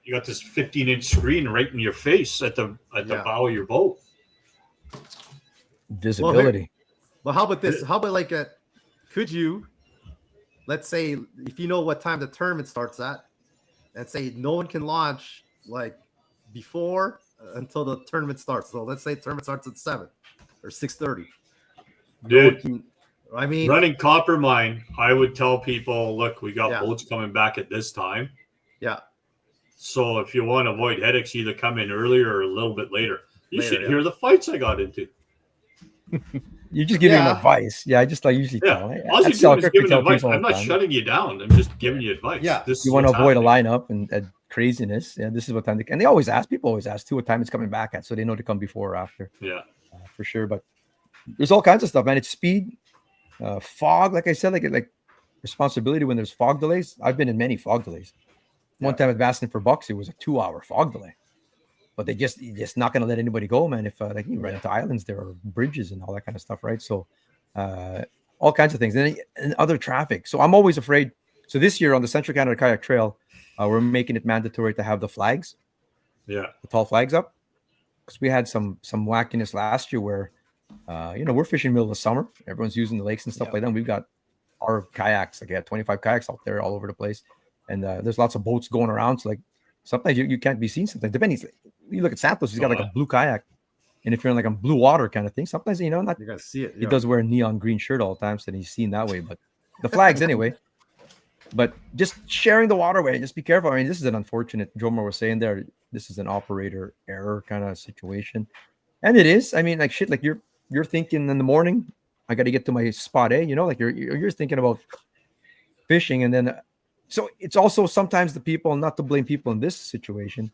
Speaker 2: you got this 15-inch screen right in your face at the bow of your boat.
Speaker 1: Visibility.
Speaker 3: Well, how about this? How about like could you, let's say, if you know what time the tournament starts at, and say no one can launch like before until the tournament starts. So let's say the tournament starts at 7 or 6:30.
Speaker 2: Dude,
Speaker 3: I mean,
Speaker 2: running copper mine, I would tell people, look, we got
Speaker 3: Yeah.
Speaker 2: boats coming back at this time.
Speaker 3: yeah,
Speaker 2: So if you want to avoid headaches, either come in earlier or a little bit later. You
Speaker 3: Later,
Speaker 2: should
Speaker 3: yeah.
Speaker 2: hear the fights I got into.
Speaker 1: You just give him
Speaker 3: Yeah.
Speaker 1: advice. Yeah, I just like usually
Speaker 2: Yeah.
Speaker 1: tell.
Speaker 2: All
Speaker 1: I
Speaker 2: you're
Speaker 1: tell
Speaker 2: doing is
Speaker 1: Kirk,
Speaker 2: giving
Speaker 1: tell
Speaker 2: advice.
Speaker 1: people all
Speaker 2: I'm
Speaker 1: the
Speaker 2: not
Speaker 1: time.
Speaker 2: shutting you down. I'm just giving you advice.
Speaker 3: Yeah.
Speaker 2: This
Speaker 1: You
Speaker 2: is
Speaker 1: want to
Speaker 2: what's
Speaker 1: avoid
Speaker 2: happening.
Speaker 1: a lineup and craziness. Yeah, this is what time and they always ask. People always ask too what time it's coming back at, so they know to come before or after.
Speaker 2: Yeah.
Speaker 1: For sure. But there's all kinds of stuff, man. It's speed, fog. Like I said, like responsibility when there's fog delays. I've been in many fog delays. One time at Baston for Bucks, it was a 2-hour fog delay. But you're just not going to let anybody go, man. If like you run into islands, there are bridges and all that kind of stuff, right? So all kinds of things and other traffic. So I'm always afraid. So this year on the Central Canada Kayak Trail, we're making it mandatory to have the flags,
Speaker 2: Yeah.
Speaker 1: the tall flags up, because we had some wackiness last year where, we're fishing middle of the summer. Everyone's using the lakes and stuff like that. And we've got our kayaks, like I had 25 kayaks out there all over the place, and there's lots of boats going around. So like sometimes you can't be seen. Sometimes depending, you look at Santos, he's got like a blue kayak, and if you're in like a blue water kind of thing, sometimes not.
Speaker 3: you're gonna see it.
Speaker 1: He does wear a neon green shirt all the time, so he's seen that way. But the flags anyway. But just sharing the waterway, just be careful. I mean, this is an unfortunate. Jomar was saying there, this is an operator error kind of situation, and it is. I mean, like shit. Like you're thinking in the morning, I got to get to my spot A. Like you're thinking about fishing, and then so it's also sometimes the people, not to blame people in this situation,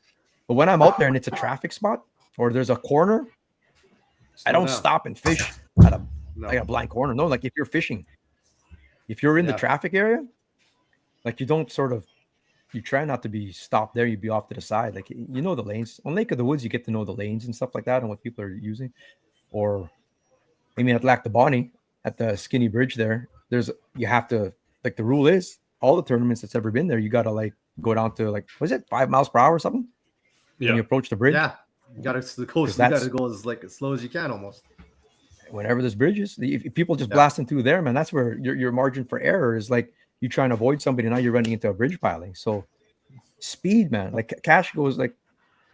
Speaker 1: but when I'm out there and it's a traffic spot or there's a corner, I don't stop and fish at like a blind corner. No, like if you're fishing, if you're in the traffic area, like you don't you try not to be stopped there. You'd be off to the side. Like, the lanes on Lake of the Woods, you get to know the lanes and stuff like that and what people are using. Or, I mean, at Lac de Bonnie, at the Skinny Bridge there, you have to, like the rule is all the tournaments that's ever been there, you got to like go down to like, was it 5 miles per hour or something? when you approach the bridge.
Speaker 3: Yeah, you got to coast. You got to go as slow as you can, almost.
Speaker 1: Whenever there's bridges, if people just blasting through there, man, that's where your margin for error is. Like you trying to avoid somebody, now you're running into a bridge piling. So speed, man. Like Cash goes like,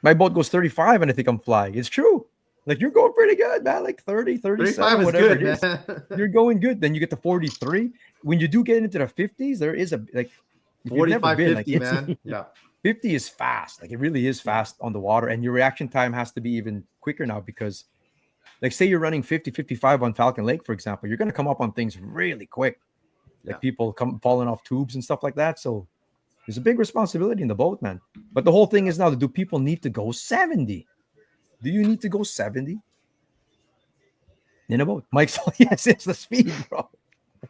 Speaker 1: my boat goes 35, and I think I'm flying. It's true. Like you're going pretty good, man. Like 30, 37, whatever
Speaker 3: good,
Speaker 1: it is.
Speaker 3: Man.
Speaker 1: You're going good. Then you get to 43. When you do get into the 50s, there is a like
Speaker 3: 45,
Speaker 1: been,
Speaker 3: 50,
Speaker 1: like,
Speaker 3: man. Yeah.
Speaker 1: 50 is fast. Like it really is fast on the water. And your reaction time has to be even quicker now because, like, say you're running 50, 55 on Falcon Lake, for example, you're going to come up on things really quick. Like people come falling off tubes and stuff like that. So there's a big responsibility in the boat, man. But the whole thing is now, do people need to go 70? Do you need to go 70 in a boat? Mike's all, yes, it's the speed, bro.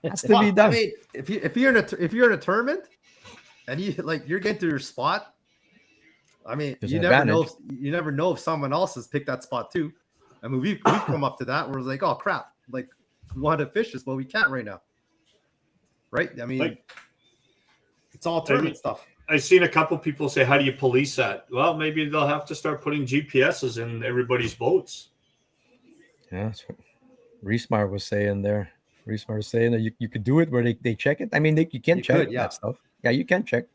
Speaker 1: It has to be done.
Speaker 3: I mean, if you're in a tournament and you're getting to your spot, I mean, you never know if someone else has picked that spot too. I mean, we've come up to that where it's like, oh crap, like we want to fish this, but we can't right now. Right? I mean, it's all tournament stuff.
Speaker 2: I've seen a couple people say, how do you police that? Well, maybe they'll have to start putting GPSs in everybody's boats.
Speaker 1: Yeah, that's what Reesmeyer was saying there. Reesmeyer was saying that you could do it where they check it. I mean, you can check that stuff. Yeah, you can check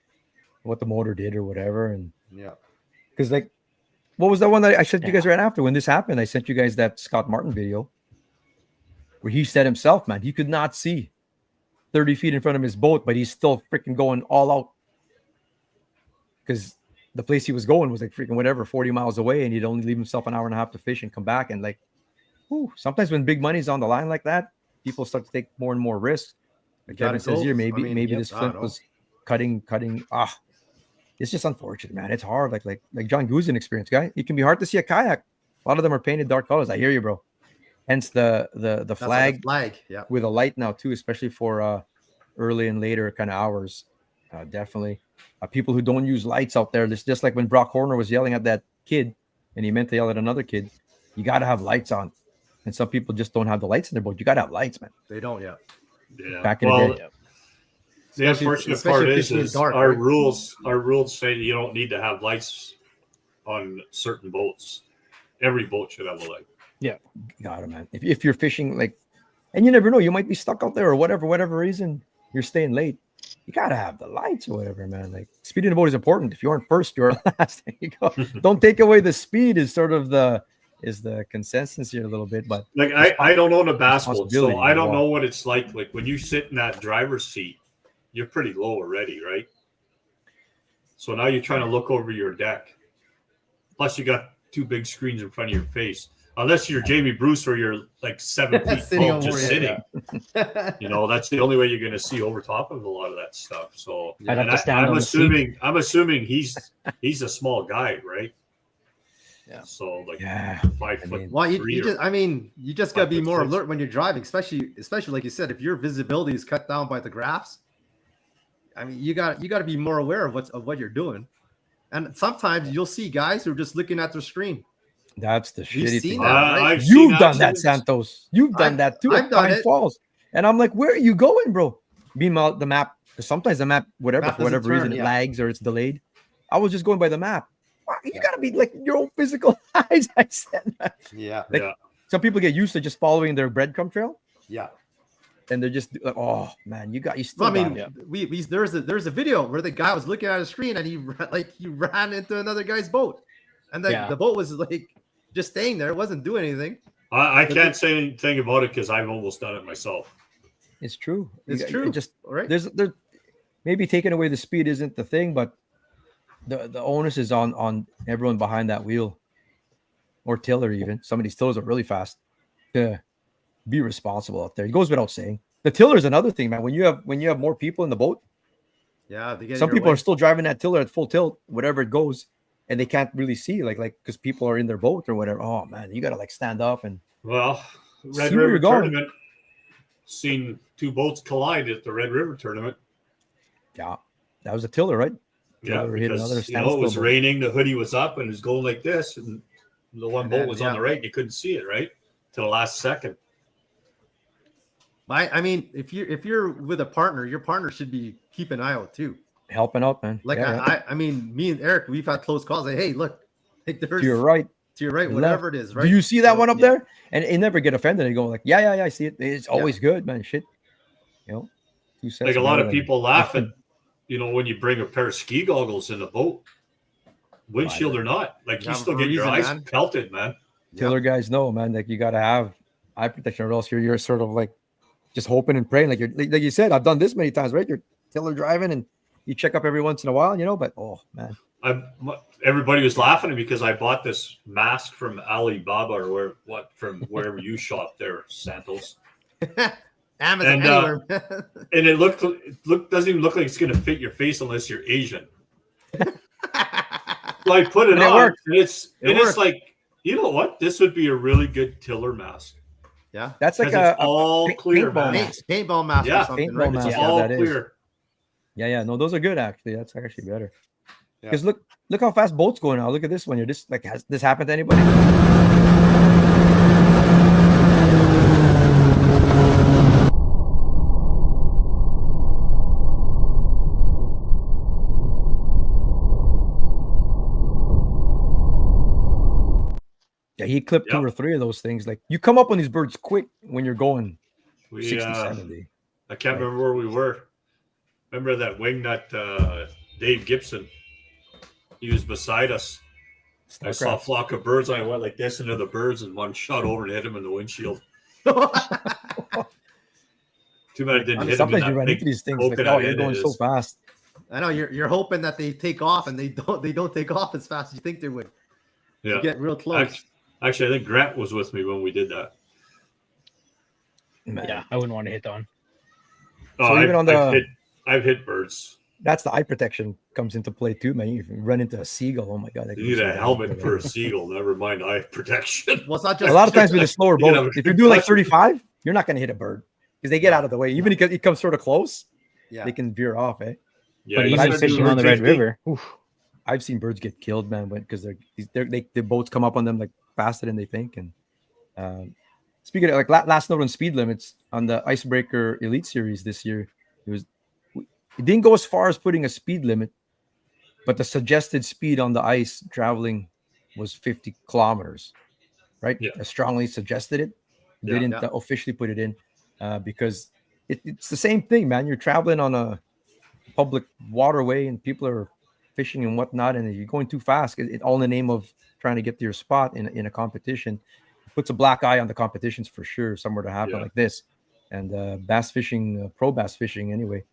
Speaker 1: what the motor did or whatever. And because like, what was that one that I sent you guys right after when this happened? I sent you guys that Scott Martin video where he said himself, man, he could not see 30 feet in front of his boat, but he's still freaking going all out because the place he was going was like freaking whatever 40 miles away, and he'd only leave himself an hour and a half to fish and come back. And like, sometimes when big money's on the line like that, people start to take more and more risks. Like Kevin says here, maybe this flint was cutting. It's just unfortunate, man. It's hard. Like John Guzin experience, guy. It can be hard to see a kayak. A lot of them are painted dark colors. I hear you, bro. Hence the flag, with a light now too, especially for early and later kind of hours. Definitely, people who don't use lights out there. It's just like when Brock Horner was yelling at that kid, and he meant to yell at another kid. You got to have lights on, and some people just don't have the lights in their boat. You got to have lights, man.
Speaker 3: They don't yet.
Speaker 2: Yeah.
Speaker 1: Back in the day.
Speaker 2: The unfortunate part is dark, our rules say you don't need to have lights on certain boats. Every boat should have a light.
Speaker 4: Yeah.
Speaker 1: Got it, man. If you're fishing, like, and you never know, you might be stuck out there or whatever reason you're staying late. You got to have the lights or whatever, man. Like, speed in the boat is important. If you aren't first, you're last. There you go. Don't take away the speed is sort of the consensus here a little bit. But
Speaker 2: like, I don't own a bass boat, so I don't know what it's like. Like when you sit in that driver's seat, you're pretty low already, right? So now you're trying to look over your deck. Plus, you got two big screens in front of your face. Unless you're Jamie Bruce or you're like 7 feet tall, just sitting. You know, that's the only way you're going to see over top of a lot of that stuff. So I'm assuming he's a small guy, right?
Speaker 4: Yeah.
Speaker 2: So like 5 foot.
Speaker 3: Well, you just got to be more alert when you're driving, especially like you said, if your visibility is cut down by the graphs. I mean, you got to be more aware of what you're doing. And sometimes you'll see guys who are just looking at their screen.
Speaker 1: That's the shitty thing.
Speaker 3: Right?
Speaker 1: You've done that, Santos. You've done that too.
Speaker 3: I've done it.
Speaker 1: Falls. And I'm like, where are you going, bro? Meanwhile, the map, because sometimes the map, for whatever reason, it lags or it's delayed. I was just going by the map. You got to be like your own physical eyes. I said that.
Speaker 3: Yeah.
Speaker 1: Some people get used to just following their breadcrumb trail.
Speaker 3: Yeah.
Speaker 1: And they're just like, oh man, you still.
Speaker 3: Well, I mean, there's a video where the guy was looking at a screen and he ran into another guy's boat, and the boat was like just staying there. It wasn't doing anything.
Speaker 2: I can't say anything about it because I've almost done it myself.
Speaker 1: It's true.
Speaker 3: It's true.
Speaker 1: Right. There's maybe taking away the speed isn't the thing, but the onus is on everyone behind that wheel or tiller. Even some of these tillers are really fast. Yeah. Be responsible out there. It goes without saying. The tiller is another thing, man. When you have more people in the boat, some people are still driving that tiller at full tilt, whatever it goes, and they can't really see, like because people are in their boat or whatever. Oh man, you gotta like stand up and
Speaker 2: Red River tournament. Seen two boats collide at the Red River tournament.
Speaker 1: Yeah, that was a tiller, right?
Speaker 2: Tiller because it was raining. The hoodie was up and it was going like this, and the one boat was on the right. And you couldn't see it right till the last second.
Speaker 3: I mean, if you're with a partner, your partner should be keeping an eye out too,
Speaker 1: helping out, man.
Speaker 3: Like I mean, me and Eric, we've had close calls. Like, hey, look, Like
Speaker 1: to
Speaker 3: there's
Speaker 1: your right,
Speaker 3: to your right,
Speaker 1: your
Speaker 3: whatever
Speaker 1: left.
Speaker 3: it is, right?
Speaker 1: Do you see that
Speaker 3: So,
Speaker 1: one up
Speaker 3: yeah.
Speaker 1: there? And it never get offended. They go like, yeah, I see it. It's always good, man. Shit, you know, 2 cents.
Speaker 2: Like a lot
Speaker 1: better
Speaker 2: of
Speaker 1: than
Speaker 2: people laugh at,
Speaker 1: nothing.
Speaker 2: when you bring a pair of ski goggles in the boat, windshield
Speaker 1: Why,
Speaker 2: or not, like
Speaker 3: You
Speaker 2: you
Speaker 3: have
Speaker 2: still
Speaker 3: a
Speaker 2: get your
Speaker 3: reason,
Speaker 2: eyes
Speaker 3: man.
Speaker 2: pelted, man.
Speaker 1: Tiller guys know, man. Like you gotta have eye protection, or else you're sort of like just hoping and praying. Like you said, I've done this many times, right? You're tiller driving and you check up every once in a while, but oh man,
Speaker 2: Everybody was laughing at me because I bought this mask from Alibaba or from wherever you shop there, Santos.
Speaker 3: Amazon
Speaker 2: And
Speaker 3: anywhere.
Speaker 2: and it doesn't even look like it's gonna fit your face unless you're Asian. So I put it
Speaker 1: But it
Speaker 2: on,
Speaker 1: works.
Speaker 2: and it's like, you know what? This would be a really good tiller mask.
Speaker 3: Yeah.
Speaker 1: that's like
Speaker 2: Because it's
Speaker 1: a
Speaker 2: all clear,
Speaker 1: paintball
Speaker 2: man.
Speaker 1: mask.
Speaker 3: Paintball mask
Speaker 2: Yeah,
Speaker 3: or something,
Speaker 1: paintball
Speaker 3: right?
Speaker 1: mask.
Speaker 2: It's
Speaker 1: Yeah,
Speaker 2: all
Speaker 1: that is.
Speaker 2: clear.
Speaker 1: Yeah. No, those are good actually. That's actually better.
Speaker 3: Yeah.
Speaker 1: Because look how fast boats go now. Look at this one. You're just like, has this happened to anybody? Yeah, he clipped 2 or 3 of those things. Like you come up on these birds quick when you're going
Speaker 2: We
Speaker 1: 60, 70.
Speaker 2: I can't remember where we were. Remember that wingnut Dave Gibson? He was beside us. I saw a flock of birds. I went like this into the birds, and one shot over and hit him in the windshield. Too bad it didn't hit him in
Speaker 1: Sometimes you
Speaker 2: that
Speaker 1: run
Speaker 2: big
Speaker 1: into these things like,
Speaker 2: coconut
Speaker 1: oh, you're
Speaker 2: head
Speaker 1: going
Speaker 2: it
Speaker 1: so
Speaker 2: is.
Speaker 1: fast.
Speaker 3: I know you're hoping that they take off, and they don't take off as fast as you think they would.
Speaker 2: Yeah.
Speaker 3: You get real close.
Speaker 2: Actually, I think Grant was with me when we did that.
Speaker 1: Man.
Speaker 4: Yeah, I wouldn't want to hit that one.
Speaker 2: Oh,
Speaker 1: So even on the
Speaker 2: I've hit birds.
Speaker 1: that's the eye protection comes into play too, man. You run into a seagull. Oh my god! that
Speaker 2: You
Speaker 1: can
Speaker 2: need
Speaker 1: shoot
Speaker 2: a
Speaker 1: down
Speaker 2: helmet
Speaker 1: over
Speaker 2: for
Speaker 1: there.
Speaker 2: a seagull. Never mind eye protection.
Speaker 3: Well, it's not just
Speaker 1: A lot of times with a slower
Speaker 2: You can
Speaker 1: boat,
Speaker 2: have a
Speaker 1: if you're doing like
Speaker 2: concussion.
Speaker 1: 35, you're not going to hit a bird because they get out of the way. Even if it comes sort of close,
Speaker 3: Yeah.
Speaker 1: they can veer off.
Speaker 2: Yeah,
Speaker 4: But
Speaker 2: you
Speaker 4: even
Speaker 1: I've
Speaker 2: said
Speaker 1: seen
Speaker 4: fishing on the Red
Speaker 2: 150.
Speaker 4: River, oof,
Speaker 1: I've seen birds get killed, man, because the boats come up on them like faster than they think. And speaking of like last note on speed limits on the Icebreaker Elite Series this year, it didn't go as far as putting a speed limit, but the suggested speed on the ice traveling was 50 kilometers, right?
Speaker 2: Yeah.
Speaker 1: I strongly suggested it. They
Speaker 2: Yeah.
Speaker 1: didn't officially put it in because it's the same thing, man. You're traveling on a public waterway and people are fishing and whatnot, and you're going too fast. It all in the name of trying to get to your spot in a competition. It puts a black eye on the competitions for sure. Somewhere to happen
Speaker 2: Yeah.
Speaker 1: like this, and bass fishing, pro bass fishing, anyway,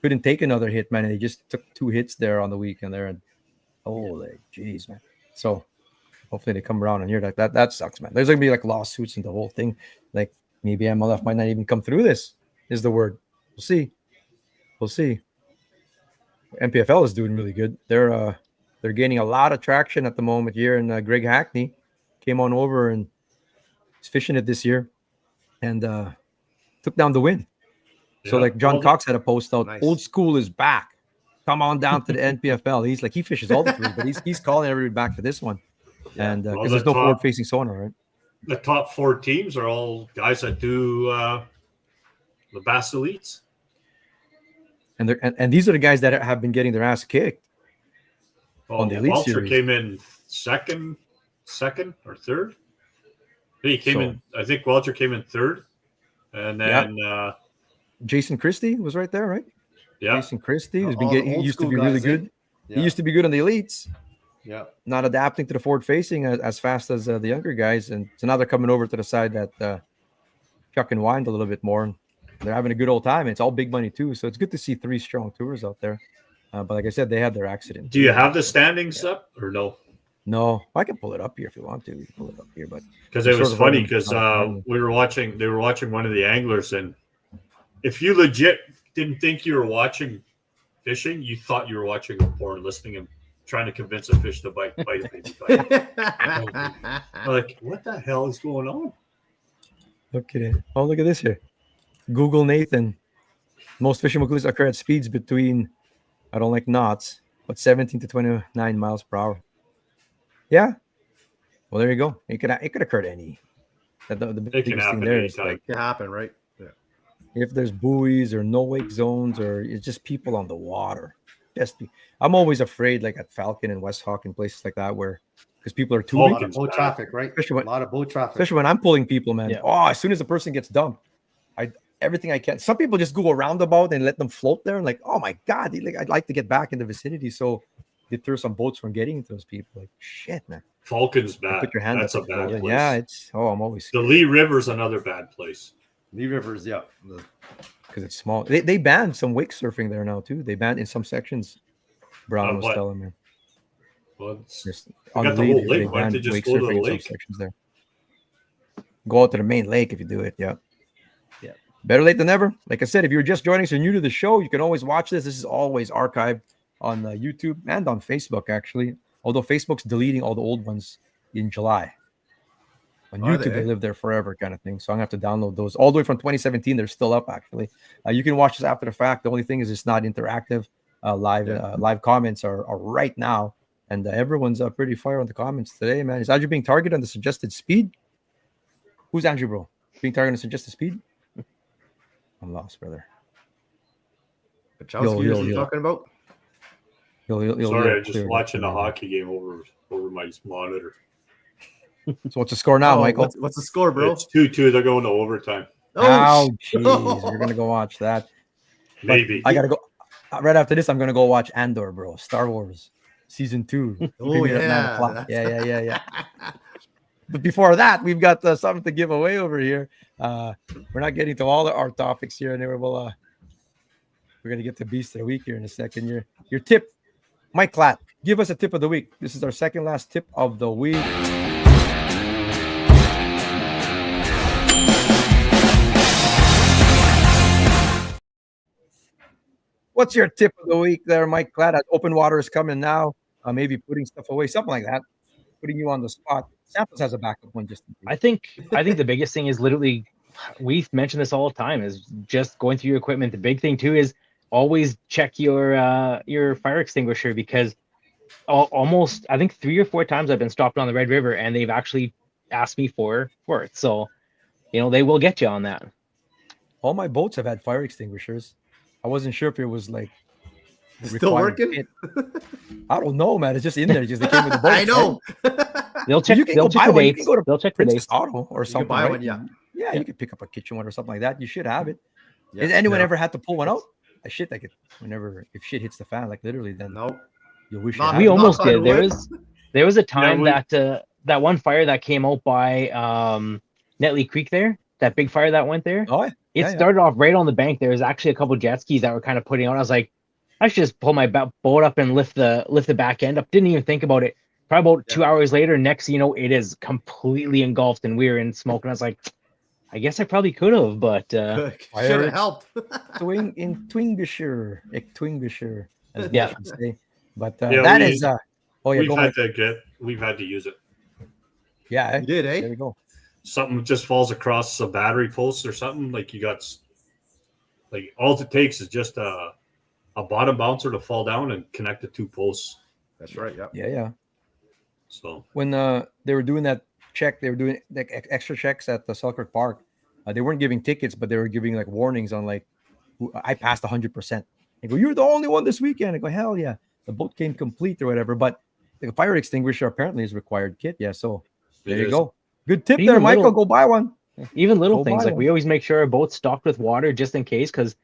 Speaker 1: couldn't take another hit, man. And they just took 2 hits there on the weekend there, and holy jeez, man. So hopefully they come around and hear that sucks, man. There's gonna be like lawsuits and the whole thing. Like maybe MLF might not even come through this. Is the word? We'll see. We'll see. MPFL is doing really good. They're gaining a lot of traction at the moment here. And Greg Hackney came on over and he's fishing it this year, and took down the win. So
Speaker 2: Yeah.
Speaker 1: like John
Speaker 2: Well,
Speaker 1: Cox had a post out.
Speaker 3: Nice.
Speaker 1: Old school is back. Come on down to the NPFL. He's like he fishes all the threes, but he's calling everybody back to this one, and because
Speaker 2: Well,
Speaker 1: there's
Speaker 2: the
Speaker 1: no
Speaker 2: top-
Speaker 1: forward-facing sonar, right?
Speaker 2: the top 4 teams are all guys that do the Bass Elites.
Speaker 1: And these are the guys that have been getting their ass kicked. On the Elite
Speaker 2: Walter
Speaker 1: Series.
Speaker 2: came in second or third. He came in. I think Walter came in third, and then
Speaker 1: Jason Christie was right there, right?
Speaker 2: yeah,
Speaker 1: Jason Christie, who's been
Speaker 3: All the
Speaker 1: getting, he
Speaker 3: old
Speaker 1: used to
Speaker 3: school
Speaker 1: be really
Speaker 3: guys, eh?
Speaker 1: good.
Speaker 3: Yeah.
Speaker 1: He used to be good on the elites,
Speaker 3: Yeah.
Speaker 1: not adapting to the forward facing as fast as the younger guys. And so now they're coming over to the side that chuck and wind a little bit more. And they're having a good old time. It's all big money too. So it's good to see 3 strong tours out there. But like I said, they had their accident.
Speaker 2: do you have the standings up or no?
Speaker 1: No, I can pull it up here if you want to. You can pull it up here, but
Speaker 2: Because
Speaker 1: It's
Speaker 2: it was
Speaker 1: sort of
Speaker 2: funny
Speaker 1: running
Speaker 2: because
Speaker 1: out of time.
Speaker 2: they were watching one of the anglers, and if you legit didn't think you were watching fishing, you thought you were watching a porn, listening and trying to convince a fish to bite a baby bite. I'm like, what the hell is going on?
Speaker 1: look at it. Oh, look at this here. Google Nathan. Most fishing moguls occur at speeds between, I don't like knots, but 17 to 29 miles per hour. Yeah. Well, there you go. It could occur to any. The
Speaker 2: It can
Speaker 1: biggest thing
Speaker 2: happen
Speaker 1: there is
Speaker 2: anytime.
Speaker 1: like
Speaker 3: Can happen, right? Yeah.
Speaker 1: if there's buoys or no wake zones or it's just people on the water. pissed me. I'm always afraid, like at Falcon and West Hawk and places like that, where because people are
Speaker 3: A
Speaker 1: tubing,
Speaker 3: lot of boat traffic, right?
Speaker 1: Especially when-
Speaker 3: a lot of boat traffic.
Speaker 1: especially when I'm pulling people, man.
Speaker 4: Yeah.
Speaker 1: Oh, as soon as the person gets dumped, I everything I can. Some people just go a roundabout and let them float there, and like, oh my god, like I'd like to get back in the vicinity, so deter some boats from getting into those people. Like shit, man.
Speaker 2: Falcon's bad.
Speaker 1: Put your hand
Speaker 2: That's
Speaker 1: up.
Speaker 2: a bad place.
Speaker 1: Yeah, it's. Oh, I'm always
Speaker 2: The Lee River's another bad place.
Speaker 3: Lee Rivers, yeah.
Speaker 1: because it's small. They banned some wake surfing there now too. They banned in some sections. Brown was
Speaker 2: what?
Speaker 1: telling me.
Speaker 2: Well, it's,
Speaker 1: Just
Speaker 2: they
Speaker 1: on
Speaker 2: got the
Speaker 1: Lee,
Speaker 2: whole
Speaker 1: they
Speaker 2: lake. Why don't
Speaker 1: banned
Speaker 2: they just
Speaker 1: wake
Speaker 2: go to the
Speaker 1: surfing in some
Speaker 2: lake?
Speaker 1: sections there. Go out to the main lake if you do it. Yeah.
Speaker 4: Yeah.
Speaker 1: Better late than never. Like I said, if you're just joining us or new to the show, you can always watch this. This is always archived on YouTube and on Facebook, actually. Although Facebook's deleting all the old ones in July. On
Speaker 3: Are
Speaker 1: YouTube, they
Speaker 3: they?
Speaker 1: live there forever, kind of thing. So I'm gonna have to download those all the way from 2017. They're still up, actually. You can watch this after the fact. The only thing is it's not interactive. Live comments are right now, and everyone's pretty fire on the comments today, man. Is Andrew being targeted on the suggested speed? Who's Andrew, bro? Being targeted on the suggested speed? I'm lost, brother.
Speaker 3: Pachowski,
Speaker 1: Yo,
Speaker 3: is he
Speaker 1: yo.
Speaker 3: talking about?
Speaker 2: Sorry, I'm just
Speaker 1: clear it up
Speaker 2: watching
Speaker 1: for
Speaker 2: a
Speaker 1: me, man.
Speaker 2: hockey game over my monitor.
Speaker 1: So what's the score now,
Speaker 3: Oh,
Speaker 1: Michael?
Speaker 3: What's the score, bro?
Speaker 2: It's 2-2. They're going to overtime.
Speaker 1: Oh,
Speaker 3: shit.
Speaker 1: jeez. We're going to go watch that. But
Speaker 2: Maybe.
Speaker 1: I got to go. Right after this, I'm going to go watch Andor, bro. Star Wars Season 2.
Speaker 3: Oh,
Speaker 1: Premiere at 9
Speaker 3: yeah.
Speaker 1: o'clock. Yeah. But before that, we've got something to give away over here. We're not getting to all our topics here, and then we're going to get to Beast of the Week here in a second. Your tip, Mike Klatt, give us a tip of the week. This is our second last tip of the week. What's your tip of the week there, Mike Klatt? Open water is coming now. Maybe putting stuff away, something like that. Putting you on the spot. Samples has a backup one just in case.
Speaker 4: I think the biggest thing is literally, we've mentioned this all the time, is just going through your equipment. The big thing too is always check your fire extinguisher, because almost I think 3 or 4 times I've been stopped on the Red River and they've actually asked me for it. So they will get you on that.
Speaker 1: All my boats have had fire extinguishers. I wasn't sure if it was like
Speaker 3: Still
Speaker 1: required
Speaker 3: working?
Speaker 1: kit. I don't know, man. It's just in there. It's just they came with the boat.
Speaker 3: I know.
Speaker 4: They'll check.
Speaker 1: You can
Speaker 4: They'll
Speaker 1: go
Speaker 4: check
Speaker 1: buy
Speaker 4: the
Speaker 1: one. You
Speaker 4: dates.
Speaker 1: can go to
Speaker 4: They'll check the
Speaker 1: Princess
Speaker 4: dates.
Speaker 1: Auto or something.
Speaker 3: buy
Speaker 1: right?
Speaker 3: one, yeah.
Speaker 1: Yeah, you could pick up a kitchen one or something like that. You should have it.
Speaker 3: Yeah.
Speaker 1: Has anyone
Speaker 3: Yeah.
Speaker 1: ever had to pull one out? I shit like it whenever if shit hits the fan, like literally, then
Speaker 3: Nope.
Speaker 1: you wish
Speaker 3: Not
Speaker 1: you
Speaker 4: We
Speaker 1: had it.
Speaker 4: almost
Speaker 3: knock on
Speaker 4: did.
Speaker 3: wood.
Speaker 4: There was a time
Speaker 2: we-
Speaker 4: that one fire that came out by Netley Creek there, that big fire that went there.
Speaker 1: Oh, yeah.
Speaker 4: It
Speaker 1: Yeah.
Speaker 4: started off right on the bank. There was actually a couple jet skis that were kind of putting out. I was like, I should just pull my boat up and lift the back end up. Didn't even think about it. Probably about 2 hours later, next thing you know, it is completely engulfed and we were in smoke. And I was like, I guess I probably could have, but
Speaker 3: Should
Speaker 1: Fire
Speaker 3: have helped.
Speaker 1: Twingisher, as
Speaker 4: Yeah.
Speaker 1: I should say. But
Speaker 2: Yeah,
Speaker 1: that
Speaker 2: we-
Speaker 1: is oh yeah,
Speaker 2: we've
Speaker 1: go
Speaker 2: had
Speaker 1: ahead.
Speaker 2: we've had to use it.
Speaker 1: Yeah, eh?
Speaker 3: You did,
Speaker 1: There
Speaker 3: eh?
Speaker 1: we go.
Speaker 2: Something just falls across a battery post or something. Like you got, like all it takes is just a bottom bouncer to fall down and connect the 2 posts.
Speaker 3: That's right. Yeah.
Speaker 1: Yeah.
Speaker 2: So
Speaker 1: When they were doing that check, they were doing like extra checks at the Selkirk Park. They weren't giving tickets, but they were giving like warnings on like, I passed 100%. They go, you're the only one this weekend. I go, hell yeah. The boat came complete or whatever, but the fire extinguisher apparently is required kit. Yeah, so there
Speaker 2: it
Speaker 1: you
Speaker 2: is.
Speaker 1: go. Good tip
Speaker 4: But
Speaker 1: there,
Speaker 4: even
Speaker 1: Michael.
Speaker 4: little-
Speaker 1: Go buy one.
Speaker 4: even little
Speaker 1: Go
Speaker 4: things
Speaker 1: buy
Speaker 4: like
Speaker 1: one.
Speaker 4: we always make sure our boat's stocked with water just in case. Because,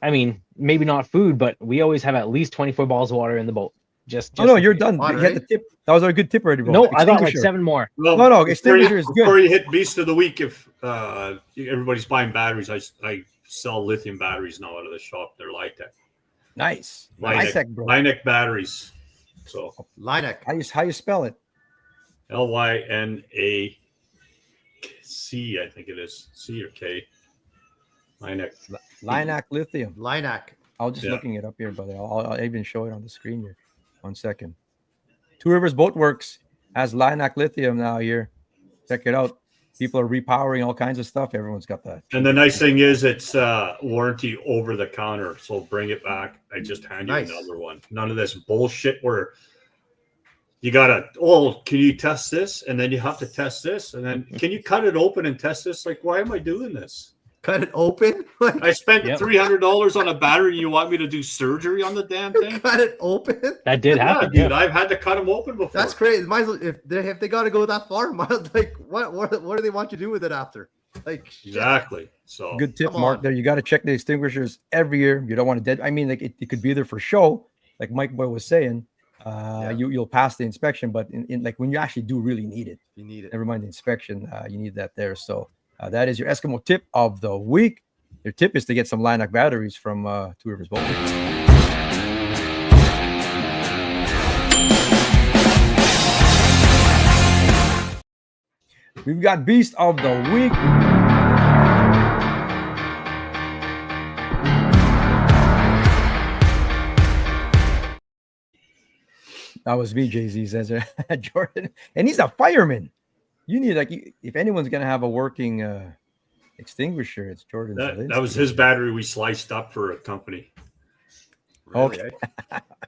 Speaker 4: I mean, maybe not food, but we always have at least 24 bottles of water in the boat. Just
Speaker 1: Oh no,
Speaker 4: in
Speaker 1: you're
Speaker 4: case.
Speaker 1: done.
Speaker 3: Water,
Speaker 1: You had
Speaker 3: eh?
Speaker 1: the tip. That was our good tip already, bro.
Speaker 4: No, I got like
Speaker 1: Extinguisher.
Speaker 4: 7 more.
Speaker 2: well,
Speaker 1: No,
Speaker 2: before
Speaker 1: extinguisher is good.
Speaker 2: Before you hit Beast of the Week, if everybody's buying batteries, I sell lithium batteries now out of the shop. They're Litec.
Speaker 1: Nice.
Speaker 2: Linec.
Speaker 1: High tech, bro.
Speaker 2: Linec batteries. So
Speaker 3: Linek.
Speaker 1: How you spell it?
Speaker 2: LYNAC, I think it is. C or K. Linec.
Speaker 1: Linac lithium.
Speaker 3: Linek.
Speaker 1: I'll just
Speaker 2: Yeah.
Speaker 1: looking it up here, brother. I'll even show it on the screen here. 1 second. Two Rivers Boat Works has Linac lithium now here. Check it out. People are repowering all kinds of stuff. Everyone's got that.
Speaker 2: And the nice thing is it's warranty over the counter. So bring it back. I just hand you
Speaker 3: Nice.
Speaker 2: another one. None of this bullshit where you gotta, can you test this? And then you have to test this. And then can you cut it open and test this? Like, why am I doing this?
Speaker 3: Cut it open? Like,
Speaker 2: I spent
Speaker 4: Yep.
Speaker 2: $300 on a battery, and you want me to do surgery on the damn thing?
Speaker 3: cut it open?
Speaker 4: That did
Speaker 2: Yeah,
Speaker 4: happen.
Speaker 2: dude.
Speaker 4: Yeah.
Speaker 2: I've had to cut them open before.
Speaker 3: That's crazy. Might as well, if they got to go that far, like what do they want you to do with it after? Like
Speaker 2: Exactly. So
Speaker 1: Good tip,
Speaker 3: Come
Speaker 1: Mark.
Speaker 3: on.
Speaker 1: There, you got to check the extinguishers every year. You don't want to dead. I mean, like it could be there for show, like Mike Boy was saying. You'll pass the inspection, but in like when you actually do really need it,
Speaker 3: you need it.
Speaker 1: never mind the inspection, you need that there. So that is your Eskimo tip of the week. Your tip is to get some Linac batteries from Two Rivers Boat. We've got Beast of the Week. That was me, Jay-Z says Jordan. And he's a fireman. You need, like, if anyone's going to have a working extinguisher, it's Jordan.
Speaker 2: that was his battery we sliced up for a company.
Speaker 3: Really,
Speaker 1: Okay.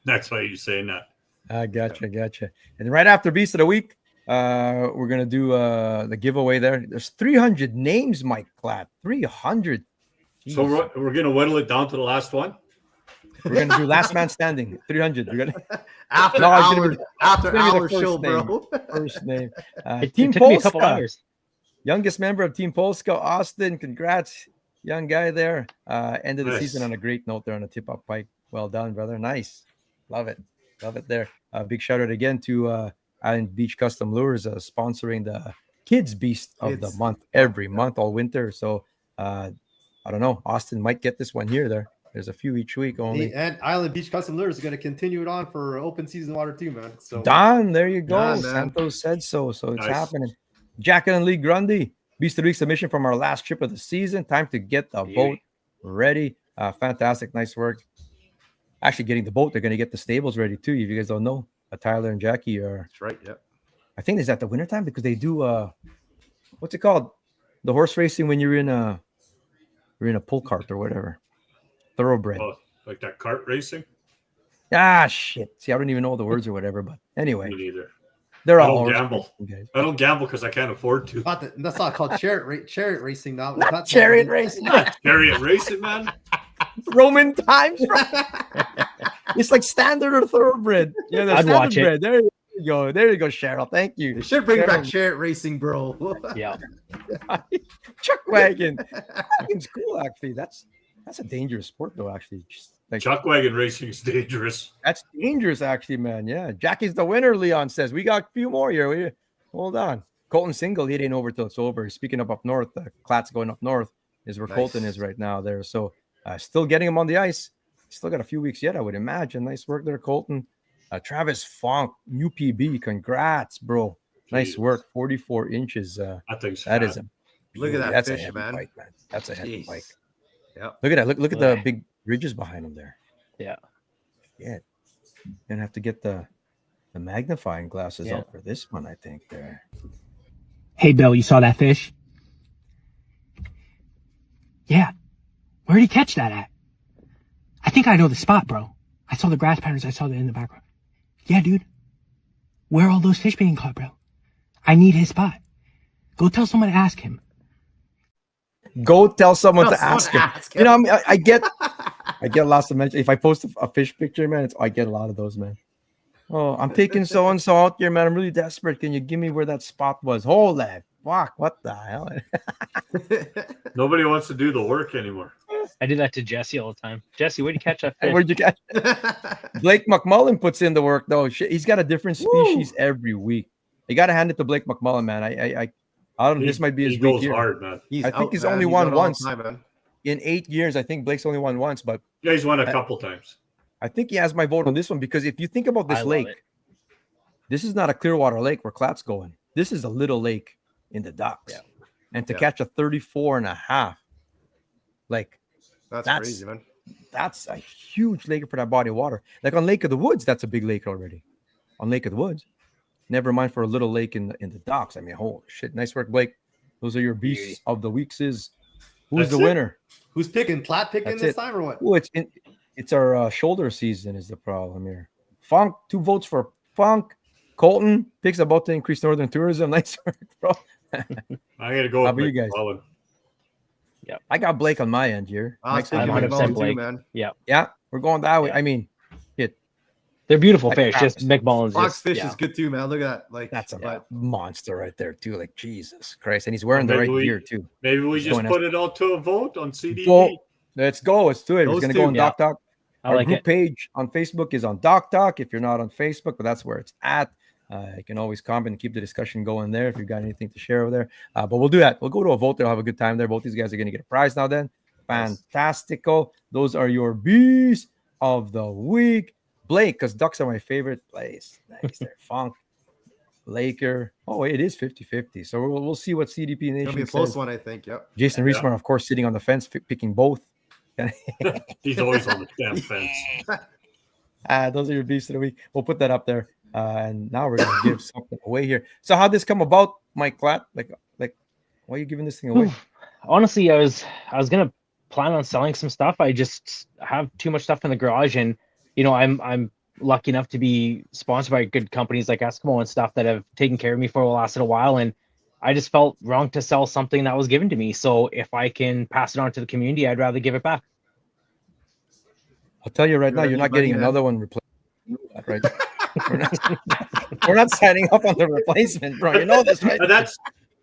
Speaker 2: That's why you're saying that.
Speaker 1: I gotcha. And right after Beast of the Week, we're going to do the giveaway there. There's 300 names, Mike Clapp. 300.
Speaker 2: So
Speaker 1: Jeez.
Speaker 2: we're going to whittle it down to the last one.
Speaker 1: We're going to do last man standing. 300. We're going to
Speaker 3: After
Speaker 1: No, it's gonna
Speaker 3: after
Speaker 1: gonna be the
Speaker 3: hour
Speaker 1: first
Speaker 3: show,
Speaker 1: name.
Speaker 3: bro.
Speaker 1: first name.
Speaker 4: It
Speaker 1: Team
Speaker 4: took me a couple
Speaker 1: Polska.
Speaker 4: hours.
Speaker 1: Youngest member of Team Polska, Austin. Congrats, young guy there. Ended the
Speaker 2: Nice.
Speaker 1: season on a great note there on a tip-up pike. Well done, brother. Nice. Love it there. Big shout out again to Island Beach Custom Lures sponsoring the Kids Beast of the
Speaker 3: Kids.
Speaker 1: month every month all winter. So I don't know. Austin might get this one here. There's a few each week only.
Speaker 3: And Island Beach Custom Lures is going to continue it on for open season water too, man. So
Speaker 1: Don, there you go.
Speaker 3: Don, man.
Speaker 1: Santos said so. So it's
Speaker 2: Nice.
Speaker 1: happening. Jacqueline Lee Grundy, Beast of the Week submission from our last trip of the season. Time to get the boat ready. Fantastic. Nice work. Actually, getting the boat, they're going to get the stables ready too. If you guys don't know, Tyler and Jackie are,
Speaker 3: that's right. Yep.
Speaker 1: I think it's at the wintertime because they do, what's it called? The horse racing when you're in a pull cart or whatever. Thoroughbred.
Speaker 2: Oh, like that kart racing?
Speaker 1: Ah, shit. See, I don't even know the words or whatever, but anyway,
Speaker 2: Me neither.
Speaker 1: they're
Speaker 2: I
Speaker 1: all
Speaker 2: don't
Speaker 1: horse
Speaker 2: gamble.
Speaker 1: racing guys.
Speaker 2: I don't gamble because I can't afford to.
Speaker 3: That's not called chariot racing now.
Speaker 1: Not chariot racing.
Speaker 2: Chariot racing, man.
Speaker 1: Roman times. It's like standard or thoroughbred. Yeah, the
Speaker 4: I'd watch it.
Speaker 1: standard bred. There you go. There you go, Cheryl. Thank
Speaker 3: They
Speaker 1: you.
Speaker 3: should bring back
Speaker 1: Cheryl.
Speaker 3: chariot racing, bro.
Speaker 4: Yeah.
Speaker 1: Chuck wagon. Wagon's cool, actually. That's a dangerous sport, though. Actually, just like
Speaker 2: Chuck wagon racing is dangerous.
Speaker 1: that's dangerous, actually, man. Yeah, Jackie's the winner. Leon says we got a few more here. Hold on. Colton single. He ain't over till it's over. Speaking of up north, Clat's going up north is where
Speaker 3: Nice.
Speaker 1: Colton is right now. There, so still getting him on the ice. Still got a few weeks yet, I would imagine. Nice work there, Colton. Travis Funk, UPB. Congrats, bro. Nice
Speaker 2: Jeez.
Speaker 1: work. 44 inches.
Speaker 2: That thing's
Speaker 1: That
Speaker 2: fat.
Speaker 1: is a
Speaker 3: Look at that
Speaker 1: that's
Speaker 3: fish,
Speaker 1: a heavy
Speaker 3: man.
Speaker 1: bike, man. That's a heavy
Speaker 3: Jeez.
Speaker 1: bike.
Speaker 3: Yep.
Speaker 1: Look at that. Look at the big ridges behind him there.
Speaker 4: Yeah.
Speaker 1: Yeah. Gonna have to get the magnifying glasses
Speaker 4: Yeah.
Speaker 1: out for this one, I think. There.
Speaker 6: Hey, Bill, you saw that fish? Yeah. Where'd he catch that at? I think I know the spot, bro. I saw the grass patterns. I saw it in the background. Yeah, dude. Where are all those fish being caught, bro? I need his spot. Go tell someone to ask him.
Speaker 1: Go tell someone
Speaker 3: Tell
Speaker 1: to
Speaker 3: someone
Speaker 1: ask
Speaker 3: to
Speaker 1: him.
Speaker 3: ask
Speaker 1: You know, I get lots of mentions. If I post a fish picture, man, I get a lot of those, man. Oh, I'm taking so and so out here, man. I'm really desperate. Can you give me where that spot was? Hold that. Fuck. What the hell?
Speaker 2: Nobody wants to do the work anymore.
Speaker 4: I do that to Jesse all the time. Jesse, where'd you catch that fish?
Speaker 1: Where'd you catch? Blake McMullen puts in the work though. He's got a different species every week. You got to hand it to Blake McMullen, man. I don't know. This might be his
Speaker 2: He
Speaker 1: week
Speaker 2: goes
Speaker 1: here.
Speaker 2: hard, man.
Speaker 1: I think he's
Speaker 3: man.
Speaker 1: only won
Speaker 3: out all the
Speaker 1: once.
Speaker 3: time, man.
Speaker 1: In 8 years. I think Blake's only won once, but
Speaker 2: Yeah, he's won a couple times.
Speaker 1: I think he has my vote on this one because if you think about this
Speaker 4: I love
Speaker 1: lake,
Speaker 4: it.
Speaker 1: this is not a Clearwater Lake where Clat's going. This is a little lake in the docks.
Speaker 4: Yeah.
Speaker 1: And to
Speaker 3: Yeah.
Speaker 1: catch a 34 and a half, like
Speaker 3: That's
Speaker 1: That's-
Speaker 3: crazy, man.
Speaker 1: that's a huge lake for that body of water. Like on Lake of the Woods, that's a big lake already. On Lake of the Woods, never mind for a little lake in the docks. I mean, holy shit, nice work, Blake. Those are your beasts of the weeks. Who's
Speaker 2: That's
Speaker 1: the
Speaker 2: it.
Speaker 1: winner?
Speaker 3: Who's picking? Platt picking
Speaker 1: That's
Speaker 3: this
Speaker 1: it.
Speaker 3: time or what?
Speaker 1: Oh, it's our shoulder season is the problem here. Funk, 2 votes for Funk. Colton picks about to increase northern tourism. Nice work, bro.
Speaker 2: I got to go
Speaker 1: How
Speaker 2: with
Speaker 1: about you guys?
Speaker 2: McMullen.
Speaker 1: I got Blake on my end here. Mike's
Speaker 3: I'm
Speaker 1: got
Speaker 4: 100%
Speaker 3: McMullen too,
Speaker 4: Blake.
Speaker 3: man.
Speaker 1: Yeah, we're going that way.
Speaker 4: Yeah.
Speaker 1: I mean,
Speaker 4: They're beautiful
Speaker 1: Like
Speaker 4: fish. Just
Speaker 1: Travis.
Speaker 4: McMullen's
Speaker 3: Fox
Speaker 4: just
Speaker 3: fish is good too, man. Look at that. Like
Speaker 1: that's a
Speaker 4: Yeah.
Speaker 1: monster right there too. Like Jesus Christ, and he's wearing
Speaker 2: Well,
Speaker 1: the
Speaker 2: maybe
Speaker 1: right
Speaker 2: we-
Speaker 1: gear too.
Speaker 2: Maybe we
Speaker 1: He's
Speaker 2: just
Speaker 1: going
Speaker 2: put it out to a vote on CDP.
Speaker 1: Vote. Let's go. Let's do it. We're
Speaker 3: Those
Speaker 1: gonna
Speaker 3: two.
Speaker 1: go on
Speaker 4: Yeah.
Speaker 1: Doc Talk.
Speaker 4: I
Speaker 1: Our
Speaker 4: like
Speaker 1: group
Speaker 4: it.
Speaker 1: page on Facebook is on Doc Talk. If you're not on Facebook, but that's where it's at. You can always comment and keep the discussion going there if you've got anything to share over there. But we'll do that. We'll go to a vote there. We'll have a good time there. Both these guys are going to get a prize now then. Fantastico. Those are your bees of the week. Blake, because ducks are my favorite place. Nice. They're funk. Laker. Oh, it is 50-50. So we'll see what CDP
Speaker 3: it'll
Speaker 1: Nation
Speaker 3: be a close
Speaker 1: says.
Speaker 3: one, I think. Yep.
Speaker 1: Jason
Speaker 2: Yeah.
Speaker 1: Reesmar, of course, sitting on the fence, picking both.
Speaker 2: He's always on the damn fence.
Speaker 1: Those are your beefs of the week. We'll put that up there. And now we're gonna give something away here. So how'd this come about, Mike Platt? Like, why are you giving this thing away?
Speaker 4: Honestly, I was gonna plan on selling some stuff. I just have too much stuff in the garage, and I'm lucky enough to be sponsored by good companies like Eskimo and stuff that have taken care of me for the last little while, and I just felt wrong to sell something that was given to me. So if I can pass it on to the community, I'd rather give it back.
Speaker 1: I'll tell you right now, you're not getting another one replaced. Right? we're not signing up on the replacement, bro. You know this, right?
Speaker 2: And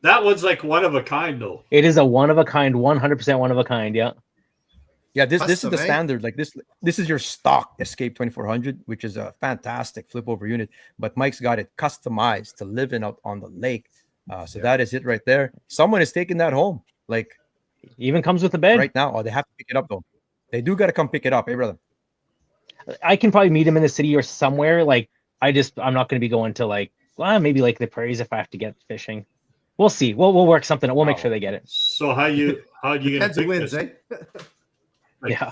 Speaker 2: that one's like one of a kind, though.
Speaker 4: It is a one of a kind, 100% one of a kind. Yeah.
Speaker 1: Yeah, this is
Speaker 3: Custom,
Speaker 1: the
Speaker 3: eh?
Speaker 1: standard. Like this is your stock Escape 2400, which is a fantastic flip over unit. But Mike's got it customized to live in out on the lake. So that is it right there. Someone is taking that home, like
Speaker 4: Even comes with a bed.
Speaker 1: right now. Oh, they have to pick it up though. They do got to come pick it up, hey brother.
Speaker 4: I can probably meet him in the city or somewhere. Like I'm not going to be going to maybe like the prairies if I have to get fishing. We'll see. We'll work something out. We'll make sure they get it.
Speaker 2: So how you gonna
Speaker 3: Depends who
Speaker 2: pick
Speaker 3: wins,
Speaker 2: this?
Speaker 3: eh?
Speaker 2: Like,
Speaker 4: Yeah.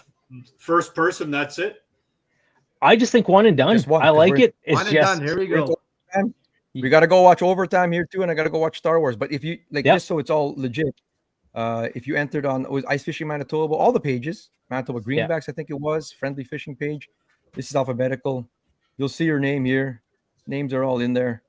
Speaker 2: First person, that's it.
Speaker 4: I just think one and done.
Speaker 1: Just one,
Speaker 4: I
Speaker 1: 'cause
Speaker 4: like
Speaker 1: we're-
Speaker 4: it. It's
Speaker 3: One and
Speaker 4: just
Speaker 3: done. Here we go.
Speaker 1: We got to go watch overtime here too, and I got to go watch Star Wars. But if you like,
Speaker 4: Yep.
Speaker 1: just so it's all legit, if you entered on Ice Fishing Manitoba, all the pages, Manitoba Greenbacks, I think it was Friendly Fishing page. This is alphabetical. You'll see your name here. Names are all in there,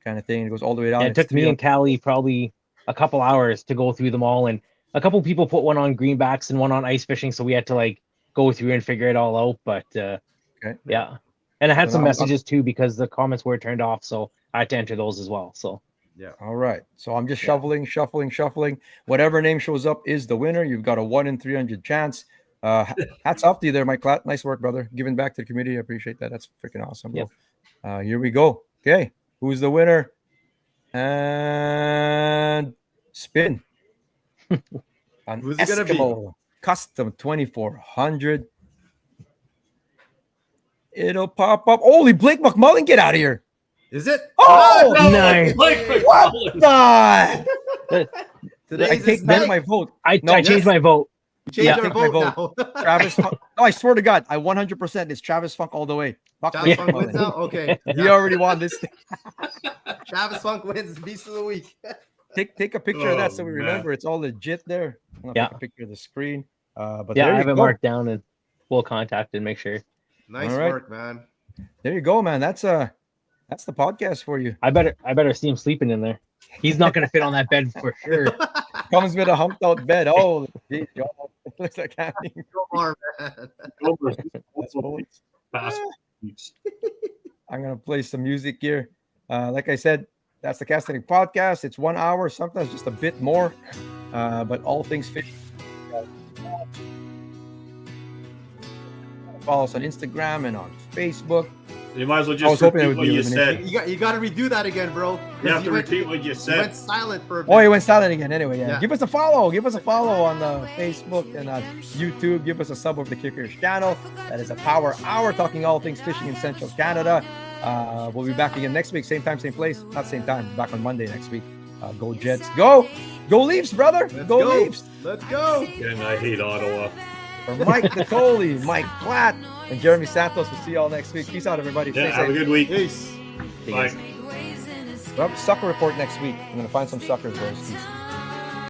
Speaker 1: kind of thing. It goes all the way down.
Speaker 4: it
Speaker 1: It's
Speaker 4: took me
Speaker 1: three
Speaker 4: and Callie probably a couple hours to go through them all, and a couple people put one on greenbacks and one on ice fishing, so we had to go through and figure it all out. But
Speaker 1: Okay.
Speaker 4: yeah, and I had
Speaker 1: So
Speaker 4: some
Speaker 1: now-
Speaker 4: messages too because the comments were turned off, so I had to enter those as well. So
Speaker 1: All right. So I'm just shuffling. Whatever name shows up is the winner. You've got a 1 in 300 chance. Hats off to you there, Mike Platt. Nice work, brother. Giving back to the community. I appreciate that. That's freaking awesome, bro. Here we go. Okay. Who's the winner? And spin. An
Speaker 3: Who's it gonna be?
Speaker 1: Eskimo Custom 2400. It'll pop up. Holy Blake McMullen, get out of here.
Speaker 3: Is it?
Speaker 1: Oh,
Speaker 4: nice.
Speaker 2: Like
Speaker 1: What
Speaker 2: McMullen.
Speaker 1: the? I
Speaker 3: Today's
Speaker 1: take
Speaker 3: his
Speaker 1: back
Speaker 3: night.
Speaker 1: my vote.
Speaker 4: I
Speaker 1: No,
Speaker 4: changed
Speaker 3: yes.
Speaker 4: my vote.
Speaker 3: We changed
Speaker 4: Yeah.
Speaker 3: our
Speaker 1: Take my
Speaker 3: vote now.
Speaker 1: Travis Funk. No, I swear to God, I 100% it's Travis Funk all the way. Fuck
Speaker 3: Travis
Speaker 1: Blake
Speaker 3: Funk wins
Speaker 1: McMullen.
Speaker 3: now? Okay.
Speaker 1: He already won this thing.
Speaker 3: Travis Funk wins Beast of the Week.
Speaker 1: Take a picture of that so
Speaker 2: Oh,
Speaker 1: we
Speaker 2: man.
Speaker 1: remember it's all legit there. I'm gonna
Speaker 4: Yeah.
Speaker 1: take a picture of the screen. But
Speaker 4: Yeah,
Speaker 1: there
Speaker 4: I
Speaker 1: you
Speaker 4: have it
Speaker 1: go.
Speaker 4: marked down and we'll contact and make sure.
Speaker 3: Nice
Speaker 1: All right.
Speaker 3: work, man.
Speaker 1: There you go, man. That's the podcast for you.
Speaker 4: I better see him sleeping in there. He's not gonna fit on that bed for sure.
Speaker 1: Comes with a humped out bed. Oh, geez, y'all. It looks like having
Speaker 3: Omar, man.
Speaker 2: Pass.
Speaker 1: I'm gonna play some music here. Like I said, that's the Casting Podcast. It's 1 hour, sometimes just a bit more, but all things fishing. Follow us on Instagram and on Facebook.
Speaker 2: You might as well
Speaker 1: I was
Speaker 2: just
Speaker 1: hoping it
Speaker 2: repeat
Speaker 1: would
Speaker 2: what
Speaker 1: be
Speaker 2: you
Speaker 1: eliminated.
Speaker 2: said.
Speaker 3: You got to redo that again, bro.
Speaker 2: You have to
Speaker 3: went-
Speaker 2: repeat what you
Speaker 3: You
Speaker 2: said.
Speaker 3: went silent for a bit.
Speaker 1: Oh, he went silent again. Anyway, yeah.
Speaker 3: Yeah.
Speaker 1: Give us a follow. Give us a follow on Facebook and on YouTube. Give us a sub over the Kickers channel. That is a power hour talking all things fishing in Central Canada. We'll be back again next week. Same time, same place. Not same time. Back on Monday next week. Go Jets. Go. Go Leafs, brother.
Speaker 3: Let's
Speaker 1: Go
Speaker 3: go.
Speaker 1: Leafs.
Speaker 3: Let's go.
Speaker 2: And I hate Ottawa.
Speaker 1: For Mike Natoli, Mike Platt, and Jeremy Santos. We'll see you all next week. Peace out, everybody.
Speaker 2: Yeah,
Speaker 1: Stay
Speaker 2: have a
Speaker 1: safe.
Speaker 2: good week.
Speaker 3: Peace.
Speaker 2: Bye.
Speaker 1: We'll have a sucker report next week. I'm going to find some suckers, boys. Peace.